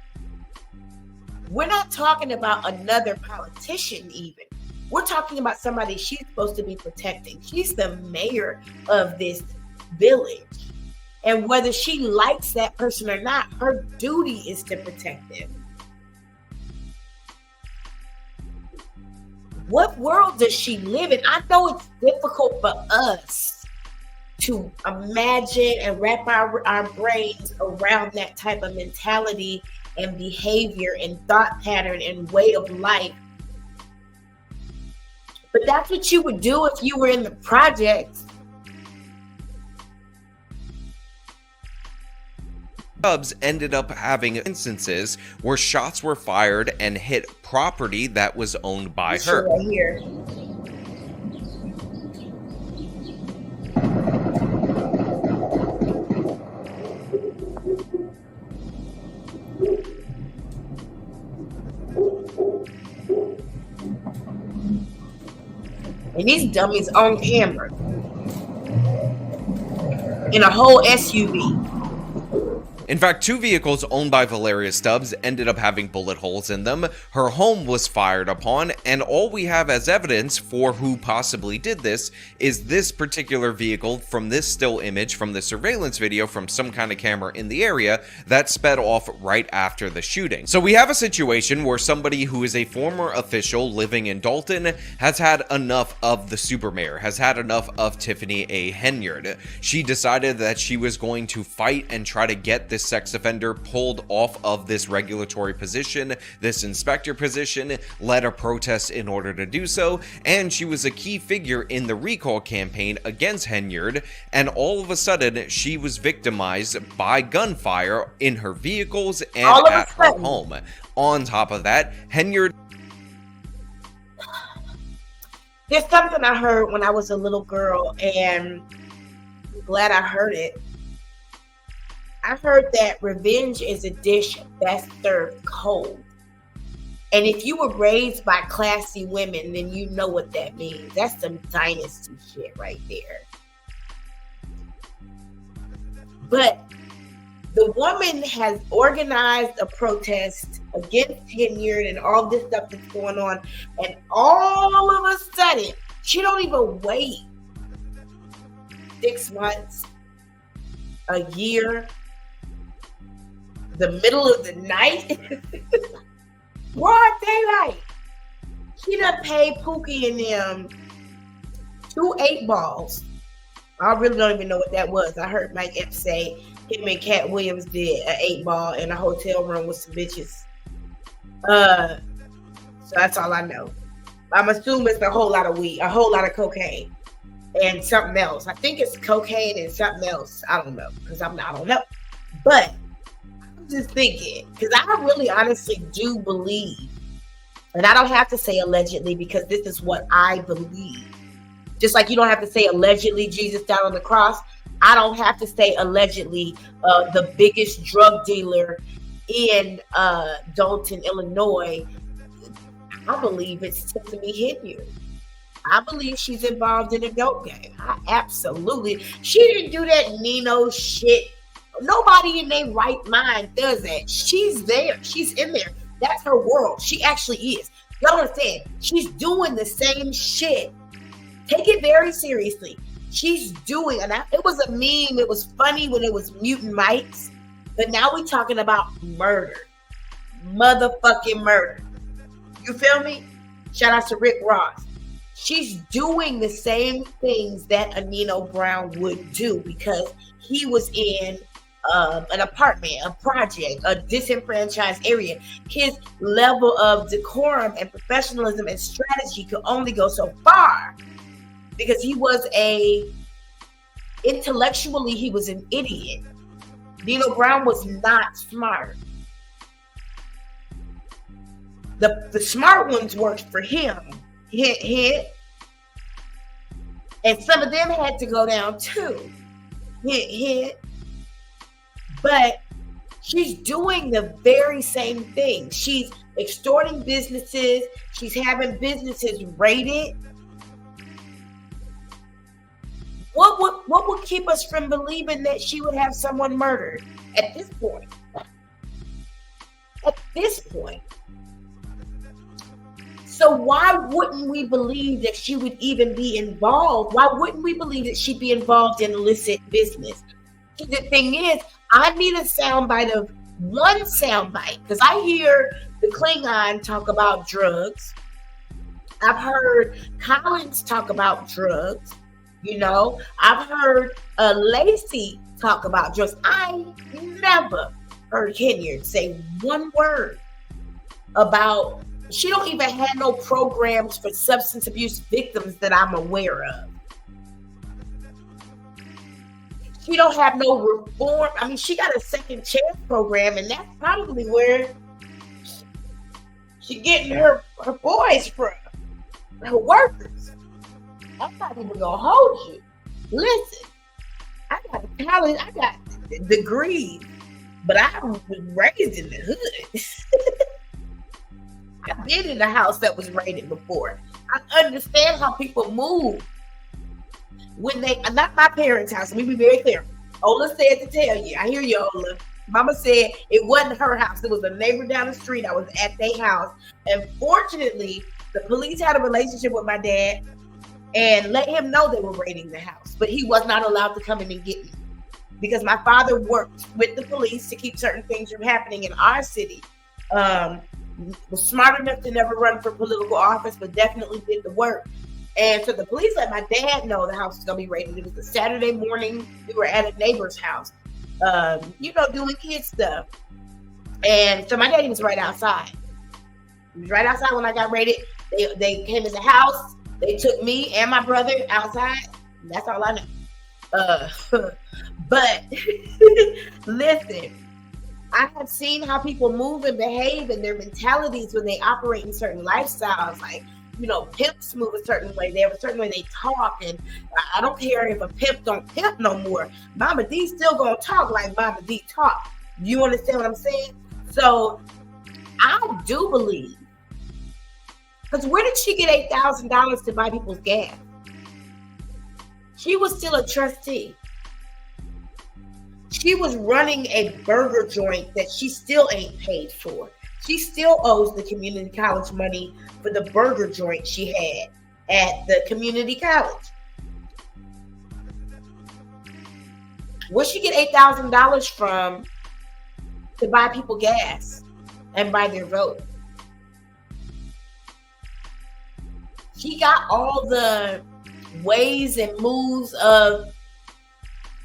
we're not talking about another politician even. We're talking about somebody she's supposed to be protecting. She's the mayor of this village. And whether she likes that person or not, her duty is to protect them. What world does she live in? I know it's difficult for us to imagine and wrap our brains around that type of mentality and behavior and thought pattern and way of life. But that's what you would do if you were in the projects. Cubs ended up having instances where shots were fired and hit property that was owned by her. Right here. And these dummies on camera in a whole SUV. In fact, 2 vehicles owned by Valeria Stubbs ended up having bullet holes in them. Her home was fired upon, and all we have as evidence for who possibly did this is this particular vehicle from this still image from the surveillance video from some kind of camera in the area that sped off right after the shooting. So we have a situation where somebody who is a former official living in Dalton has had enough of the super mayor, has had enough of Tiffany A. Henyard. She decided that she was going to fight and try to get this sex offender pulled off of this regulatory position, this inspector position, led a protest in order to do so, and she was a key figure in the recall campaign against Henyard, and all of a sudden she was victimized by gunfire in her vehicles and at her home. On top of that, Henyard... There's something I heard when I was a little girl, and I'm glad I heard it. I heard that revenge is a dish best served cold. And if you were raised by classy women, then you know what that means. That's some dynasty shit right there. But the woman has organized a protest against Henyard and all this stuff that's going on. And all of a sudden, she don't even wait 6 months, a year, the middle of the night, broad daylight. She done paid Pookie and them 2 8-balls. I really don't even know what that was. I heard Mike Epps say him and Cat Williams did an 8-ball in a hotel room with some bitches. So that's all I know. I'm assuming it's a whole lot of weed, a whole lot of cocaine, and something else. I think it's cocaine and something else. I don't know, because I don't know. But just thinking, because I really honestly do believe, and I don't have to say allegedly because this is what I believe. Just like you don't have to say allegedly Jesus died on the cross, I don't have to say allegedly the biggest drug dealer in Dalton, Illinois. I believe it's Tiffany Henyard. I believe she's involved in a dope game. Absolutely. She didn't do that Nino shit. Nobody in their right mind does that. She's there. She's in there. That's her world. She actually is. Y'all understand? She's doing the same shit. Take it very seriously. She's doing, and it was a meme. It was funny when it was mutant mics, but now we're talking about murder. Motherfucking murder. You feel me? Shout out to Rick Ross. She's doing the same things that a Nino Brown would do because he was in an apartment, a project, a disenfranchised area. His level of decorum and professionalism and strategy could only go so far because he was intellectually, he was an idiot. Nino Brown was not smart. The smart ones worked for him. Hit. And some of them had to go down too. Hit. But she's doing the very same thing. She's extorting businesses. She's having businesses raided. What would keep us from believing that she would have someone murdered at this point? At this point. So why wouldn't we believe that she would even be involved? Why wouldn't we believe that she'd be involved in illicit business? The thing is, I need a soundbite of one soundbite because I hear the Klingon talk about drugs. I've heard Collins talk about drugs. You know, I've heard Lacey talk about drugs. I never heard Henyard say one word about. She don't even have no programs for substance abuse victims that I'm aware of. She don't have no reform. I mean, she got a second chance program, and that's probably where she getting her boys from, her workers. I'm not even gonna hold you. Listen, I got a college, I got degrees, but I was raised in the hood. I've been in a house that was raided before. I understand how people move when they, not my parents' house. Let me be very clear. Ola said to tell you. I hear you, Ola. Mama said it wasn't her house. It was a neighbor down the street. I was at their house. And fortunately, the police had a relationship with my dad and let him know they were raiding the house. But he was not allowed to come in and get me because my father worked with the police to keep certain things from happening in our city. Was smart enough to never run for political office, but definitely did the work. And so the police let my dad know the house was going to be raided. It was a Saturday morning. We were at a neighbor's house, doing kid stuff. And so my daddy was right outside. He was right outside when I got raided. They came in the house. They took me and my brother outside. That's all I know. But listen, I have seen how people move and behave and their mentalities when they operate in certain lifestyles. Like, pimps move a certain way. They have a certain way they talk. And I don't care if a pimp don't pimp no more. Mama D still gonna talk like Mama D talk. You understand what I'm saying? So I do believe. Because where did she get $8,000 to buy people's gas? She was still a trustee. She was running a burger joint that she still ain't paid for. She still owes the community college money for the burger joint she had at the community college. Where'd she get $8,000 from to buy people gas and buy their vote? She got all the ways and moves of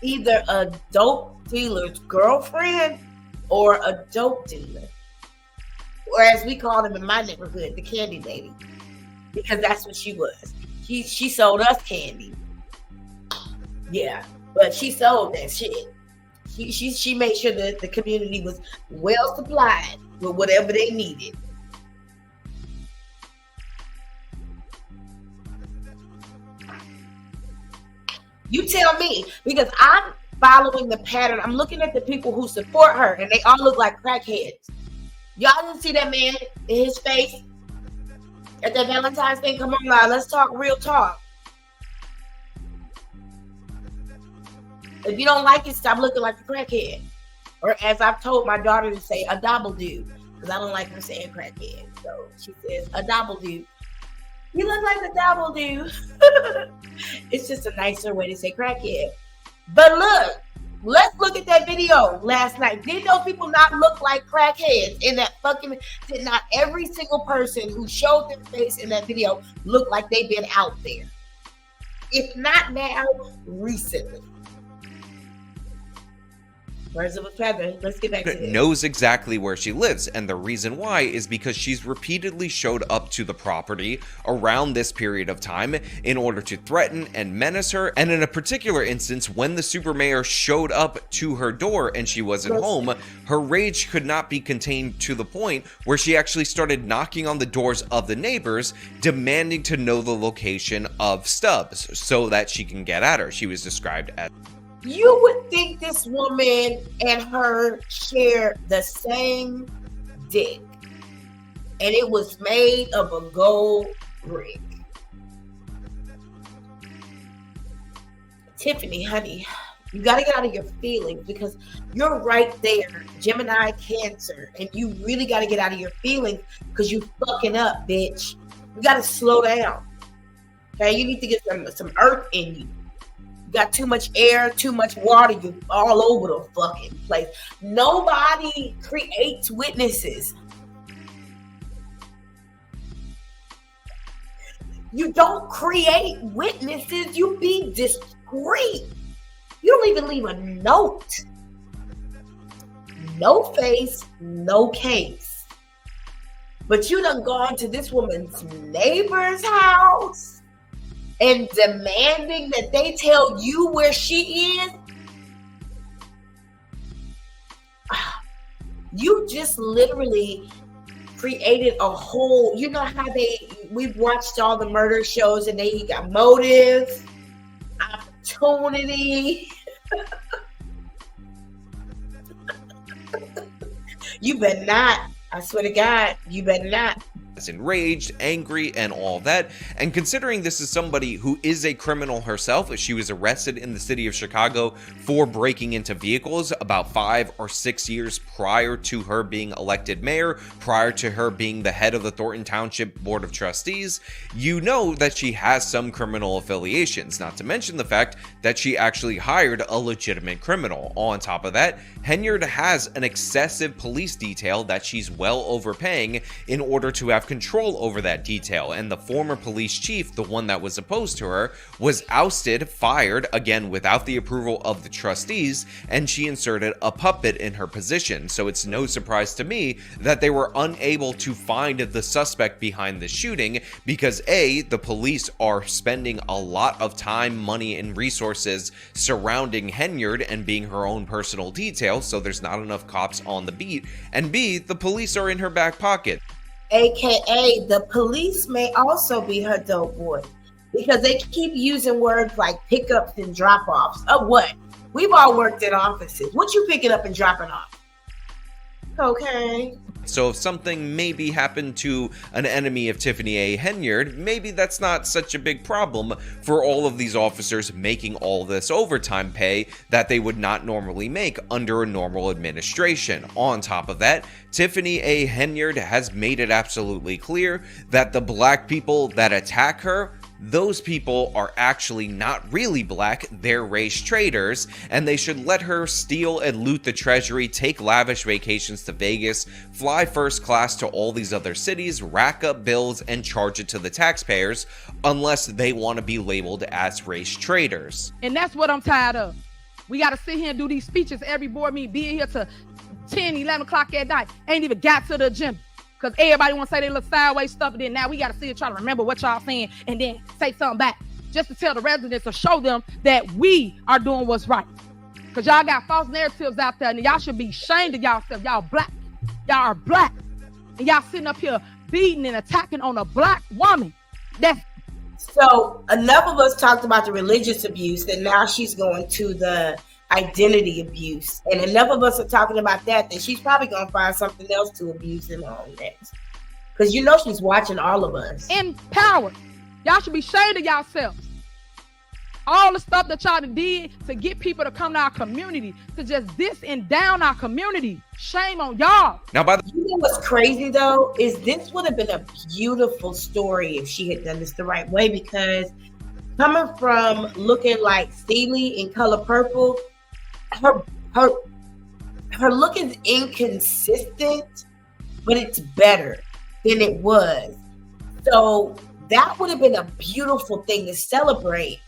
either a dope dealer's girlfriend or a dope dealer, or as we call them in my neighborhood, the candy lady, because that's what she was. She sold us candy. Yeah, but she sold that shit. She made sure that the community was well supplied with whatever they needed. You tell me, because I'm following the pattern. I'm looking at the people who support her, and they all look like crackheads. Y'all didn't see that man in his face? At that Valentine's thing, come on now, let's talk real talk. If you don't like it, stop looking like a crackhead. Or as I've told my daughter to say, a double do, because I don't like her saying crackhead. So she says, a double do. You look like a double do. It's just a nicer way to say crackhead. But look, let's look at that video last night. Did those people not look like crackheads in that fucking? Did not every single person who showed their face in that video look like they've been out there? If not now, recently. Birds of a feather. Let's get back to this. Knows exactly where she lives, and the reason why is because she's repeatedly showed up to the property around this period of time in order to threaten and menace her. And in a particular instance, when the super mayor showed up to her door and she wasn't home, her rage could not be contained to the point where she actually started knocking on the doors of the neighbors, demanding to know the location of Stubbs so that she can get at her. She was described as... You would think this woman and her share the same dick, and it was made of a gold brick. Tiffany, honey, you got to get out of your feelings, because you're right there, Gemini Cancer, and you really got to get out of your feelings because you fucking up, bitch. You got to slow down. Okay, you need to get some earth in you. You got too much air, too much water, you all over the fucking place. Nobody creates witnesses. You don't create witnesses, you be discreet. You don't even leave a note. No face, no case. But you done gone to this woman's neighbor's house and demanding that they tell you where she is. You just literally created a whole, you know how we've watched all the murder shows and they got motive, opportunity. You better not. I swear to God, you better not. Enraged, angry, and all that. And considering this is somebody who is a criminal herself, she was arrested in the city of Chicago for breaking into vehicles about 5 or 6 years prior to her being elected mayor, prior to her being the head of the Thornton Township Board of Trustees, you know that she has some criminal affiliations, not to mention the fact that she actually hired a legitimate criminal. On top of that, Henyard has an excessive police detail that she's well overpaying in order to have control over that detail, and the former police chief, the one that was opposed to her, was ousted, fired, again without the approval of the trustees, and she inserted a puppet in her position. So it's no surprise to me that they were unable to find the suspect behind the shooting because A, the police are spending a lot of time, money, and resources surrounding Henyard and being her own personal detail, so there's not enough cops on the beat, and B, the police are in her back pocket. AKA the police may also be her dope boy, because they keep using words like pickups and drop-offs. Of what? We've all worked in offices. What you picking up and dropping off? Okay. So if something maybe happened to an enemy of Tiffany A. Henyard, maybe that's not such a big problem for all of these officers making all this overtime pay that they would not normally make under a normal administration. On top of that, Tiffany A. Henyard has made it absolutely clear that the black people that attack her, those people are actually not really black, they're race traitors, and they should let her steal and loot the treasury, take lavish vacations to Vegas, fly first class to all these other cities, rack up bills, and charge it to the taxpayers, unless they want to be labeled as race traitors. And that's what I'm tired of. We got to sit here and do these speeches every board meeting, being here to 10, 11 o'clock at night, ain't even got to the agenda. Because everybody want to say they look sideways stuff, and then now we got to sit here trying to remember what y'all saying and then say something back just to tell the residents or show them that we are doing what's right. Because y'all got false narratives out there, and y'all should be ashamed of y'allself. Y'all black. Y'all are black. And y'all sitting up here beating and attacking on a black woman. So enough of us talked about the religious abuse, and now she's going to the identity abuse. And enough of us are talking about that she's probably going to find something else to abuse him on next. because you know she's watching all of us. Empowered. Y'all should be ashamed of yourselves. All the stuff that y'all did to get people to come to our community, to just diss and down our community. Shame on y'all. Now, by the you know what's crazy though is this would have been a beautiful story if she had done this the right way, because coming from looking like Steely in Color Purple, her look is inconsistent, but it's better than it was. So that would have been a beautiful thing to celebrate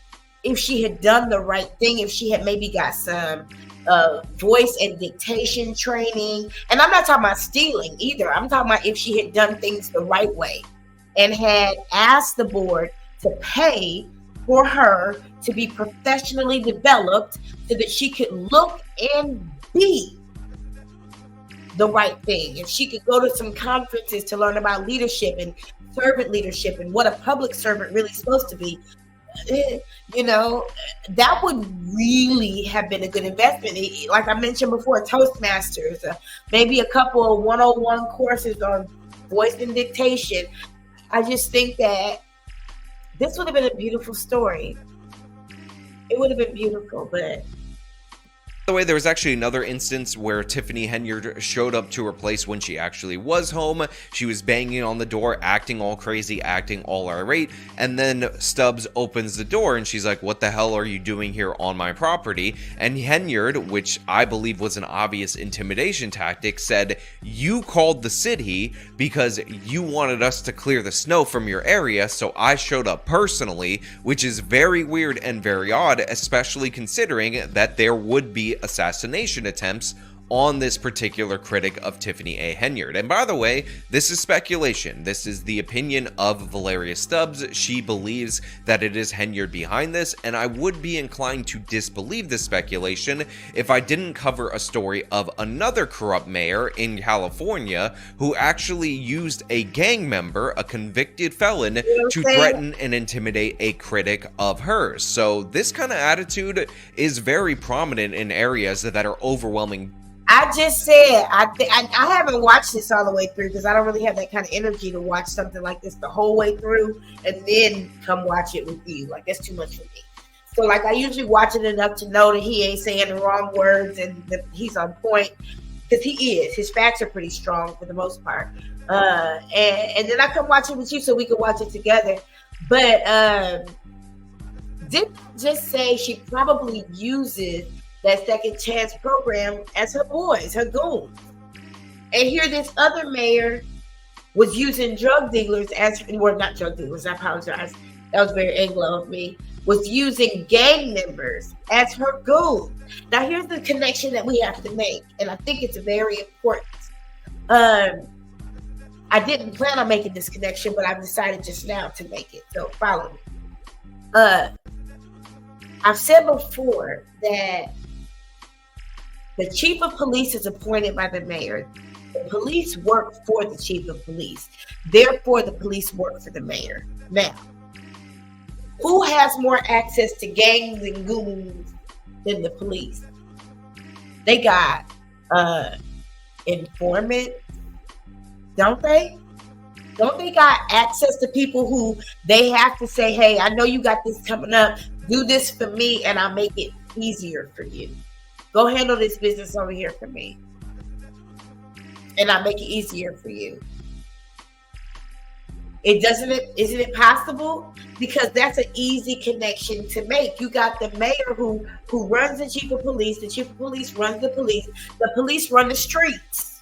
if she had done the right thing, if she had maybe got some voice and dictation training. And I'm not talking about stealing either. I'm talking about if she had done things the right way and had asked the board to pay for her to be professionally developed so that she could look and be the right thing. If she could go to some conferences to learn about leadership and servant leadership and what a public servant really is supposed to be, you know, that would really have been a good investment. Like I mentioned before, Toastmasters, maybe a couple of 101 courses on voice and dictation. I just think that this would have been a beautiful story. It would have been beautiful, but By the way, there was actually another instance where Tiffany Henyard showed up to her place when she actually was home. She was banging on the door, acting all crazy, acting all irate, and then Stubbs opens the door and she's like, "What the hell are you doing here on my property?" And Henyard, which I believe was an obvious intimidation tactic, said, "You called the city because you wanted us to clear the snow from your area, so I showed up personally," which is very weird and very odd, especially considering that there would be assassination attempts on this particular critic of Tiffany A. Henyard. And by the way, this is speculation. This is the opinion of Valeria Stubbs. She believes that it is Henyard behind this, and I would be inclined to disbelieve this speculation if I didn't cover a story of another corrupt mayor in California who actually used a gang member, a convicted felon, to threaten and intimidate a critic of hers. So this kind of attitude is very prominent in areas that are overwhelming. I just said, I haven't watched this all the way through because I don't really have that kind of energy to watch something like this the whole way through and then come watch it with you. Like, that's too much for me. So, like, I usually watch it enough to know that he ain't saying the wrong words and that he's on point, because he is. His facts are pretty strong for the most part. And then I come watch it with you so we can watch it together. But didn't just say she probably uses that second chance program as her boys, her goons. And here this other mayor was using drug dealers as, well, not drug dealers, I apologize. That was very Anglo of me. Was using gang members as her goons. Now here's the connection that we have to make, and I think it's very important. I didn't plan on making this connection, but I've decided just now to make it, so follow me. I've said before that the chief of police is appointed by the mayor. The police work for the chief of police. Therefore, the police work for the mayor. Now, who has more access to gangs and goons than the police? They got informants, don't they? Don't they got access to people who they have to say, "Hey, I know you got this coming up. Do this for me and I'll make it easier for you. Go handle this business over here for me, and I'll make it easier for you." Isn't it possible? Because that's an easy connection to make. You got the mayor who runs the chief of police runs the police run the streets.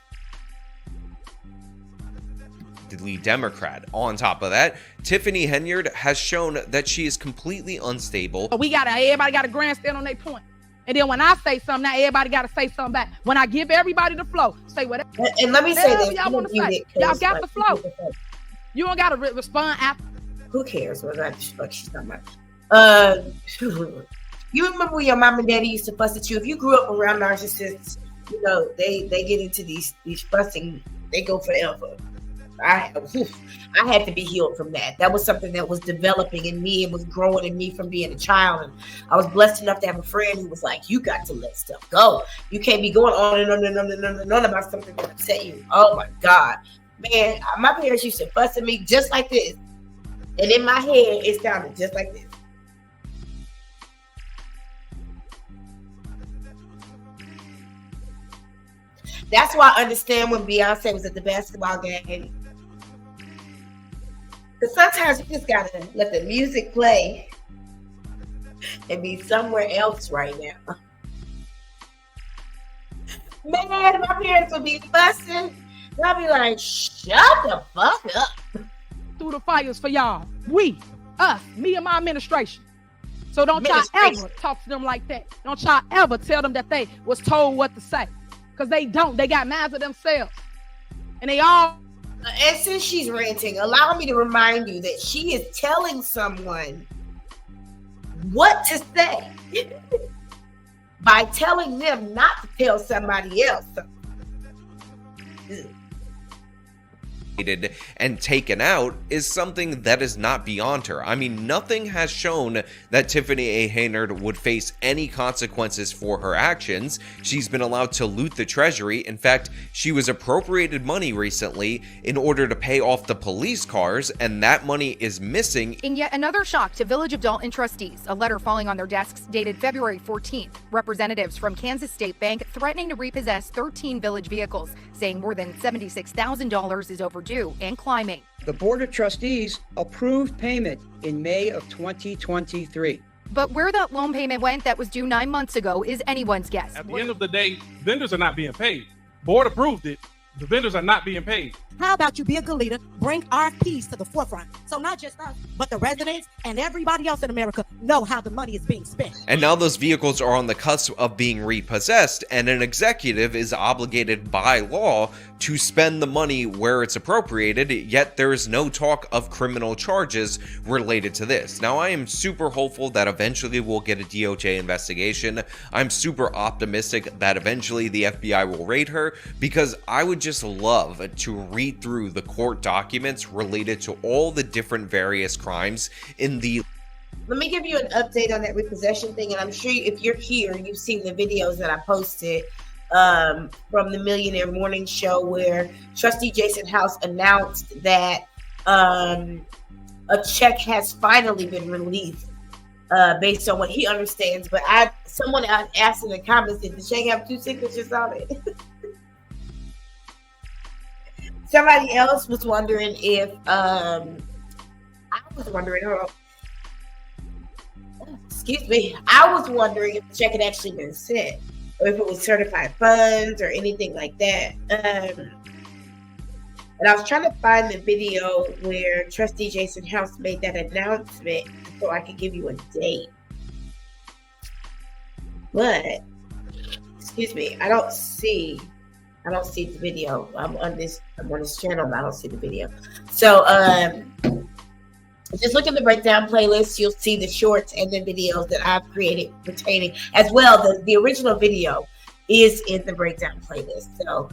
The lead Democrat. On top of that, Tiffany Henyard has shown that she is completely unstable. Everybody got a grandstand on their point. And then when I say something, now everybody got to say something back. When I give everybody the flow, say whatever. And let me say this. Y'all want to say. Y'all got the flow. You don't got to respond after. Who cares what the fuck she's talking about? You remember when your mom and daddy used to fuss at you? If you grew up around narcissists, you know, they get into these fussing, they go forever. I had to be healed from that. That was something that was developing in me and was growing in me from being a child. And I was blessed enough to have a friend who was like, "You got to let stuff go. You can't be going on and on and on and on and on about something that upset you." Oh my God. Man, my parents used to fuss at me just like this. And in my head, it sounded just like this. That's why I understand when Beyonce was at the basketball game. Because sometimes you just gotta let the music play and be somewhere else right now. Man, my parents would be fussing. I'd be like, shut the fuck up. Through the fires for y'all. Us, me and my administration. So don't y'all ever talk to them like that. Don't y'all ever tell them that they was told what to say. Because they don't. They got mad at themselves. And they all... And since she's ranting, allow me to remind you that she is telling someone what to say by telling them not to tell somebody else something. And taken out is something that is not beyond her. I mean, nothing has shown that Tiffany A. Henyard would face any consequences for her actions. She's been allowed to loot the treasury. In fact, she was appropriated money recently in order to pay off the police cars, and that money is missing. In yet another shock to Village of Dalton trustees, a letter falling on their desks dated February 14th. Representatives from Kansas State Bank threatening to repossess 13 Village vehicles, saying more than $76,000 is overdue and climbing. The Board of Trustees approved payment in May of 2023. But where that loan payment went that was due 9 months ago is anyone's guess. At the end of the day, vendors are not being paid. Board approved it. The vendors are not being paid. How about you be a good leader, bring our piece to the forefront, so not just us, but the residents and everybody else in America know how the money is being spent. And now those vehicles are on the cusp of being repossessed, and an executive is obligated by law to spend the money where it's appropriated, yet there is no talk of criminal charges related to this. Now, I am super hopeful that eventually we'll get a DOJ investigation. I'm super optimistic that eventually the FBI will raid her, because I would just love to read through the court documents related to all the different various crimes in the... Let me give you an update on that repossession thing, and I'm sure if you're here, you've seen the videos that I posted from the Millionaire Morning Show where Trustee Jason House announced that a check has finally been released based on what he understands. But someone asked in the comments, did the check have 2 signatures on it? Somebody else was wondering if I was wondering if the check had actually been sent, or if it was certified funds or anything like that. And I was trying to find the video where Trustee Jason House made that announcement so I could give you a date. But excuse me, I don't see the video. I'm on this channel, but I don't see the video. So just look at the breakdown playlist. You'll see the shorts and the videos that I've created pertaining as well. The original video is in the breakdown playlist. So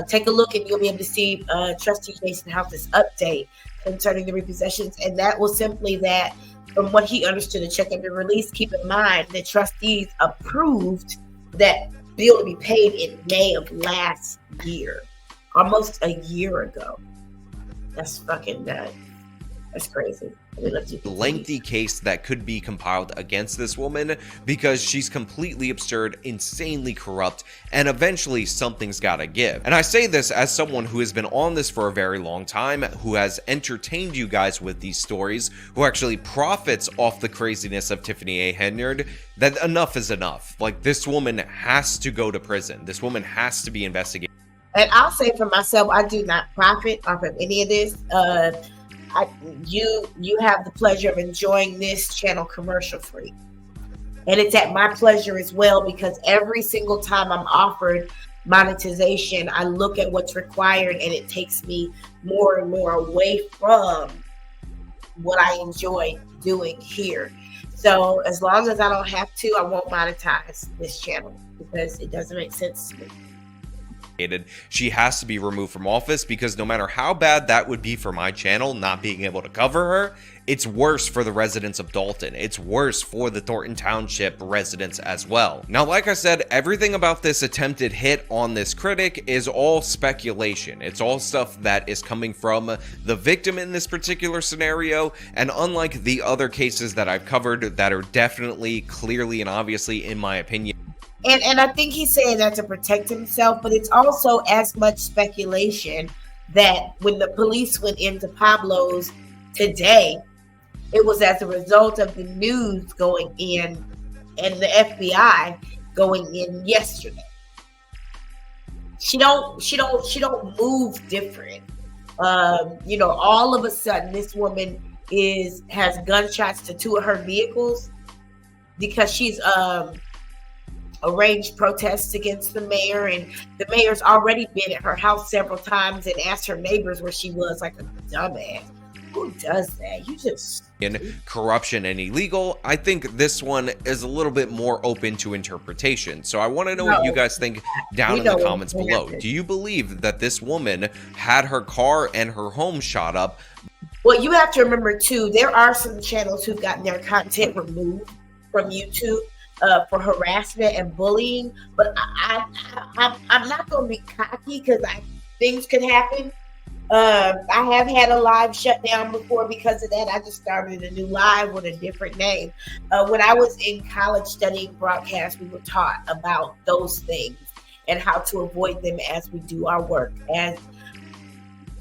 take a look and you'll be able to see Trustee Jason House's update concerning the repossessions. And that was simply that from what he understood, the check had been released. Keep in mind that trustees approved that bill to be paid in May of last year, almost a year ago. That's fucking nuts. That's crazy. Lengthy case that could be compiled against this woman because she's completely absurd, insanely corrupt, and eventually something's gotta give. And I say this as someone who has been on this for a very long time, who has entertained you guys with these stories, who actually profits off the craziness of Tiffany A. Henyard, that enough is enough. Like, this woman has to go to prison. This woman has to be investigated. And I'll say for myself, I do not profit off of any of this. You have the pleasure of enjoying this channel commercial free, and it's at my pleasure as well, because every single time I'm offered monetization, I look at what's required and it takes me more and more away from what I enjoy doing here. So as long as I don't have to, I won't monetize this channel because it doesn't make sense to me. she has to be removed from office, because no matter how bad that would be for my channel not being able to cover her, it's worse for the residents of Dalton. It's worse for the Thornton Township residents as well. Now, like I said, everything about this attempted hit on this critic is all speculation. It's all stuff that is coming from the victim in this particular scenario, and unlike the other cases that I've covered that are definitely, clearly, and obviously, in my opinion, and I think he's saying that to protect himself, but it's also as much speculation that when the police went into Pablo's today, it was as a result of the news going in and the FBI going in yesterday. She don't move different. You know, all of a sudden this woman has gunshots to 2 of her vehicles because she's arranged protests against the mayor, and the mayor's already been at her house several times and asked her neighbors where she was, like a dumbass. Who does that? You just corruption and illegal. I think this one is a little bit more open to interpretation. So I want to know what you guys think down in the comments below. Do you believe that this woman had her car and her home shot up? Well, you have to remember too, there are some channels who've gotten their content removed from YouTube for harassment and bullying, but I'm not going to be cocky because things could happen. I have had a live shut down before because of that. I just started a new live with a different name. When I was in college studying broadcast, we were taught about those things and how to avoid them as we do our work as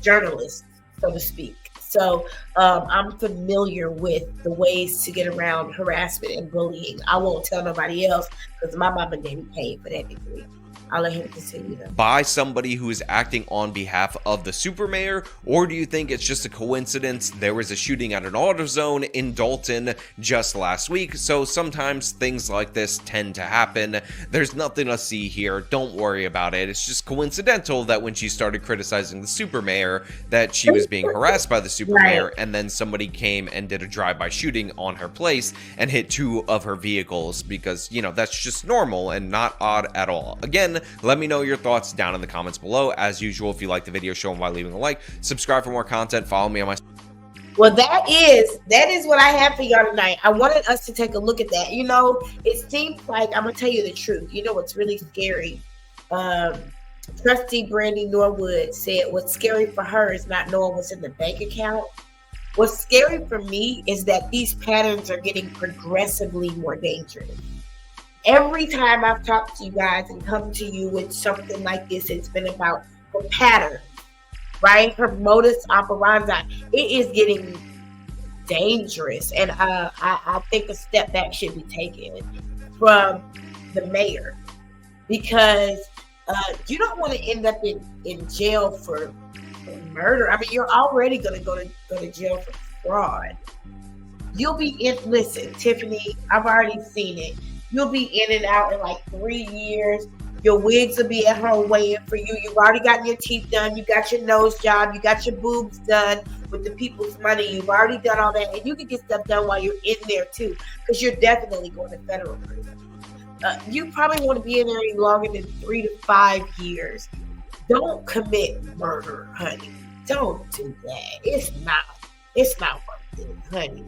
journalists, so to speak. So I'm familiar with the ways to get around harassment and bullying. I won't tell nobody else because my mom and daddy paid for that degree. I'll let him continue that. By somebody who is acting on behalf of the super mayor, or do you think it's just a coincidence? There was a shooting at an AutoZone in Dalton just last week, so sometimes things like this tend to happen. There's nothing to see here. Don't worry about it. It's just coincidental that when she started criticizing the super mayor, that she was being harassed by the super mayor, and then somebody came and did a drive-by shooting on her place and hit 2 of her vehicles, because, you know, that's just normal and not odd at all. Again, let me know your thoughts down in the comments below. As usual, if you like the video, show them by leaving a like. Subscribe for more content. Follow me on my... Well, that is what I have for y'all tonight. I wanted us to take a look at that. You know, it seems like, I'm going to tell you the truth. You know what's really scary? Trustee Brandy Norwood said what's scary for her is not knowing what's in the bank account. What's scary for me is that these patterns are getting progressively more dangerous. Every time I've talked to you guys and come to you with something like this, it's been about the pattern, right? Her modus operandi. It is getting dangerous. And I think a step back should be taken from the mayor, because you don't want to end up in jail for murder. I mean, you're already going to go to jail for fraud. You'll be in, listen, Tiffany, I've already seen it. You'll be in and out in like 3 years. Your wigs will be at home waiting for you. You've already gotten your teeth done. You got your nose job. You got your boobs done with the people's money. You've already done all that. And you can get stuff done while you're in there too, because you're definitely going to federal prison. You probably want to be in there any longer than 3 to 5 years. Don't commit murder, honey. Don't do that. It's not worth it, honey.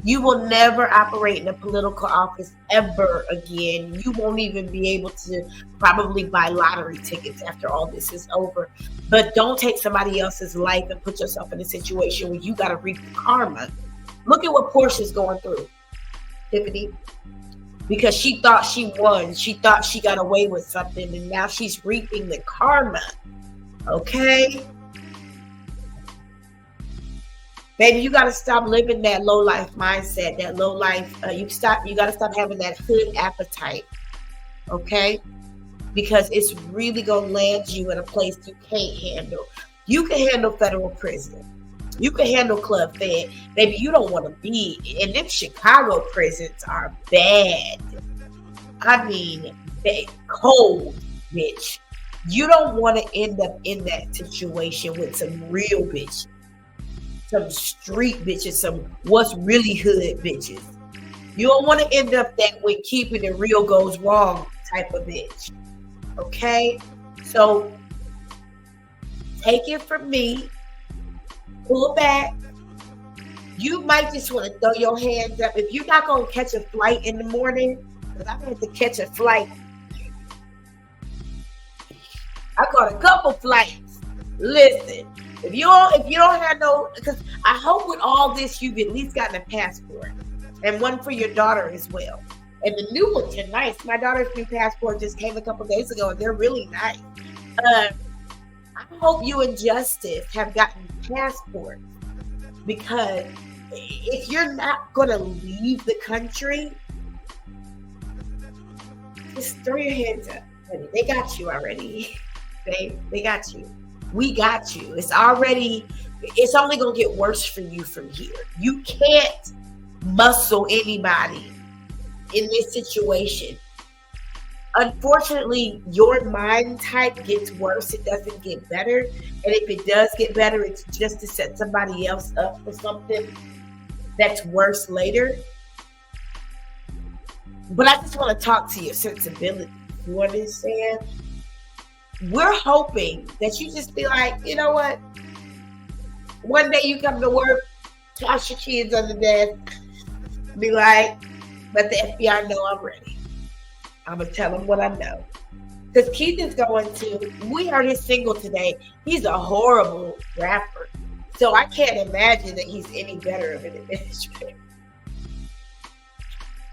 You will never operate in a political office ever again. You won't even be able to probably buy lottery tickets after all this is over. But don't take somebody else's life and put yourself in a situation where you got to reap the karma. Look at what Portia's going through, Tiffany. Because she thought she won. She thought she got away with something, and now she's reaping the karma. Okay? Baby, you got to stop living that low life mindset, that low life. You got to stop having that hood appetite. Okay? Because it's really going to land you in a place you can't handle. You can handle federal prison. You can handle Club Fed. Baby, you don't want to be. And them Chicago prisons are bad. I mean, cold, bitch. You don't want to end up in that situation with some real bitches. Some street bitches, some what's really hood bitches. You don't want to end up that way, keeping it real goes wrong type of bitch. Okay? So take it from me, pull back. You might just want to throw your hands up. If you're not going to catch a flight in the morning, because I had to catch a flight. I caught a couple flights. Listen, if you don't have no, because I hope with all this you've at least gotten a passport and one for your daughter as well. And the new ones are nice. My daughter's new passport just came a couple days ago, and they're really nice. I hope you and Justice have gotten passports, because if you're not going to leave the country, just throw your hands up. They got you already. They got you. We got you. It's only going to get worse for you from here. You can't muscle anybody in this situation. Unfortunately, your mind type gets worse. It doesn't get better. And if it does get better, it's just to set somebody else up for something that's worse later. But I just want to talk to your sensibility. You understand? We're hoping that you just be like, you know what? One day you come to work, toss your kids on the desk, be like, let the FBI know I'm ready. I'm going to tell them what I know. Because Keith is going to, we heard his single today. He's a horrible rapper. So I can't imagine that he's any better of an administrator.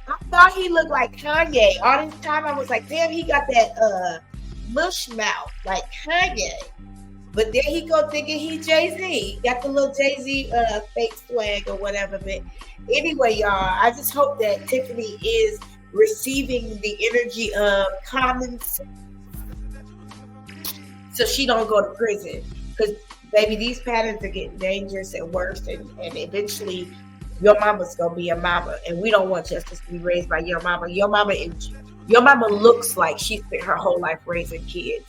I thought he looked like Kanye. All this time I was like, damn, he got that mush mouth like Kanye. But there he go thinking he Jay-Z. Got the little Jay-Z fake swag or whatever. But anyway, y'all, I just hope that Tiffany is receiving the energy of common sense so she don't go to prison. Because, baby, these patterns are getting dangerous and worse. And eventually, your mama's going to be a mama. And we don't want Justice to be raised by your mama. Your mama looks like she spent her whole life raising kids.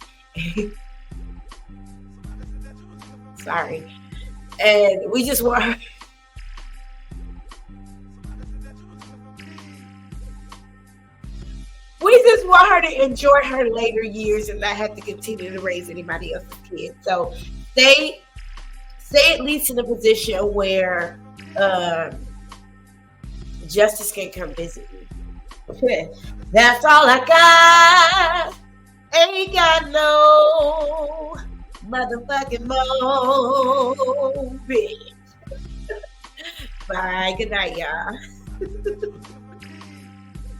Sorry. And we just want her. We just want her to enjoy her later years and not have to continue to raise anybody else's kids. So stay at least in a position where Justice can come visit you. That's all I got. Ain't got no motherfucking more, bitch. Bye. Good night, y'all.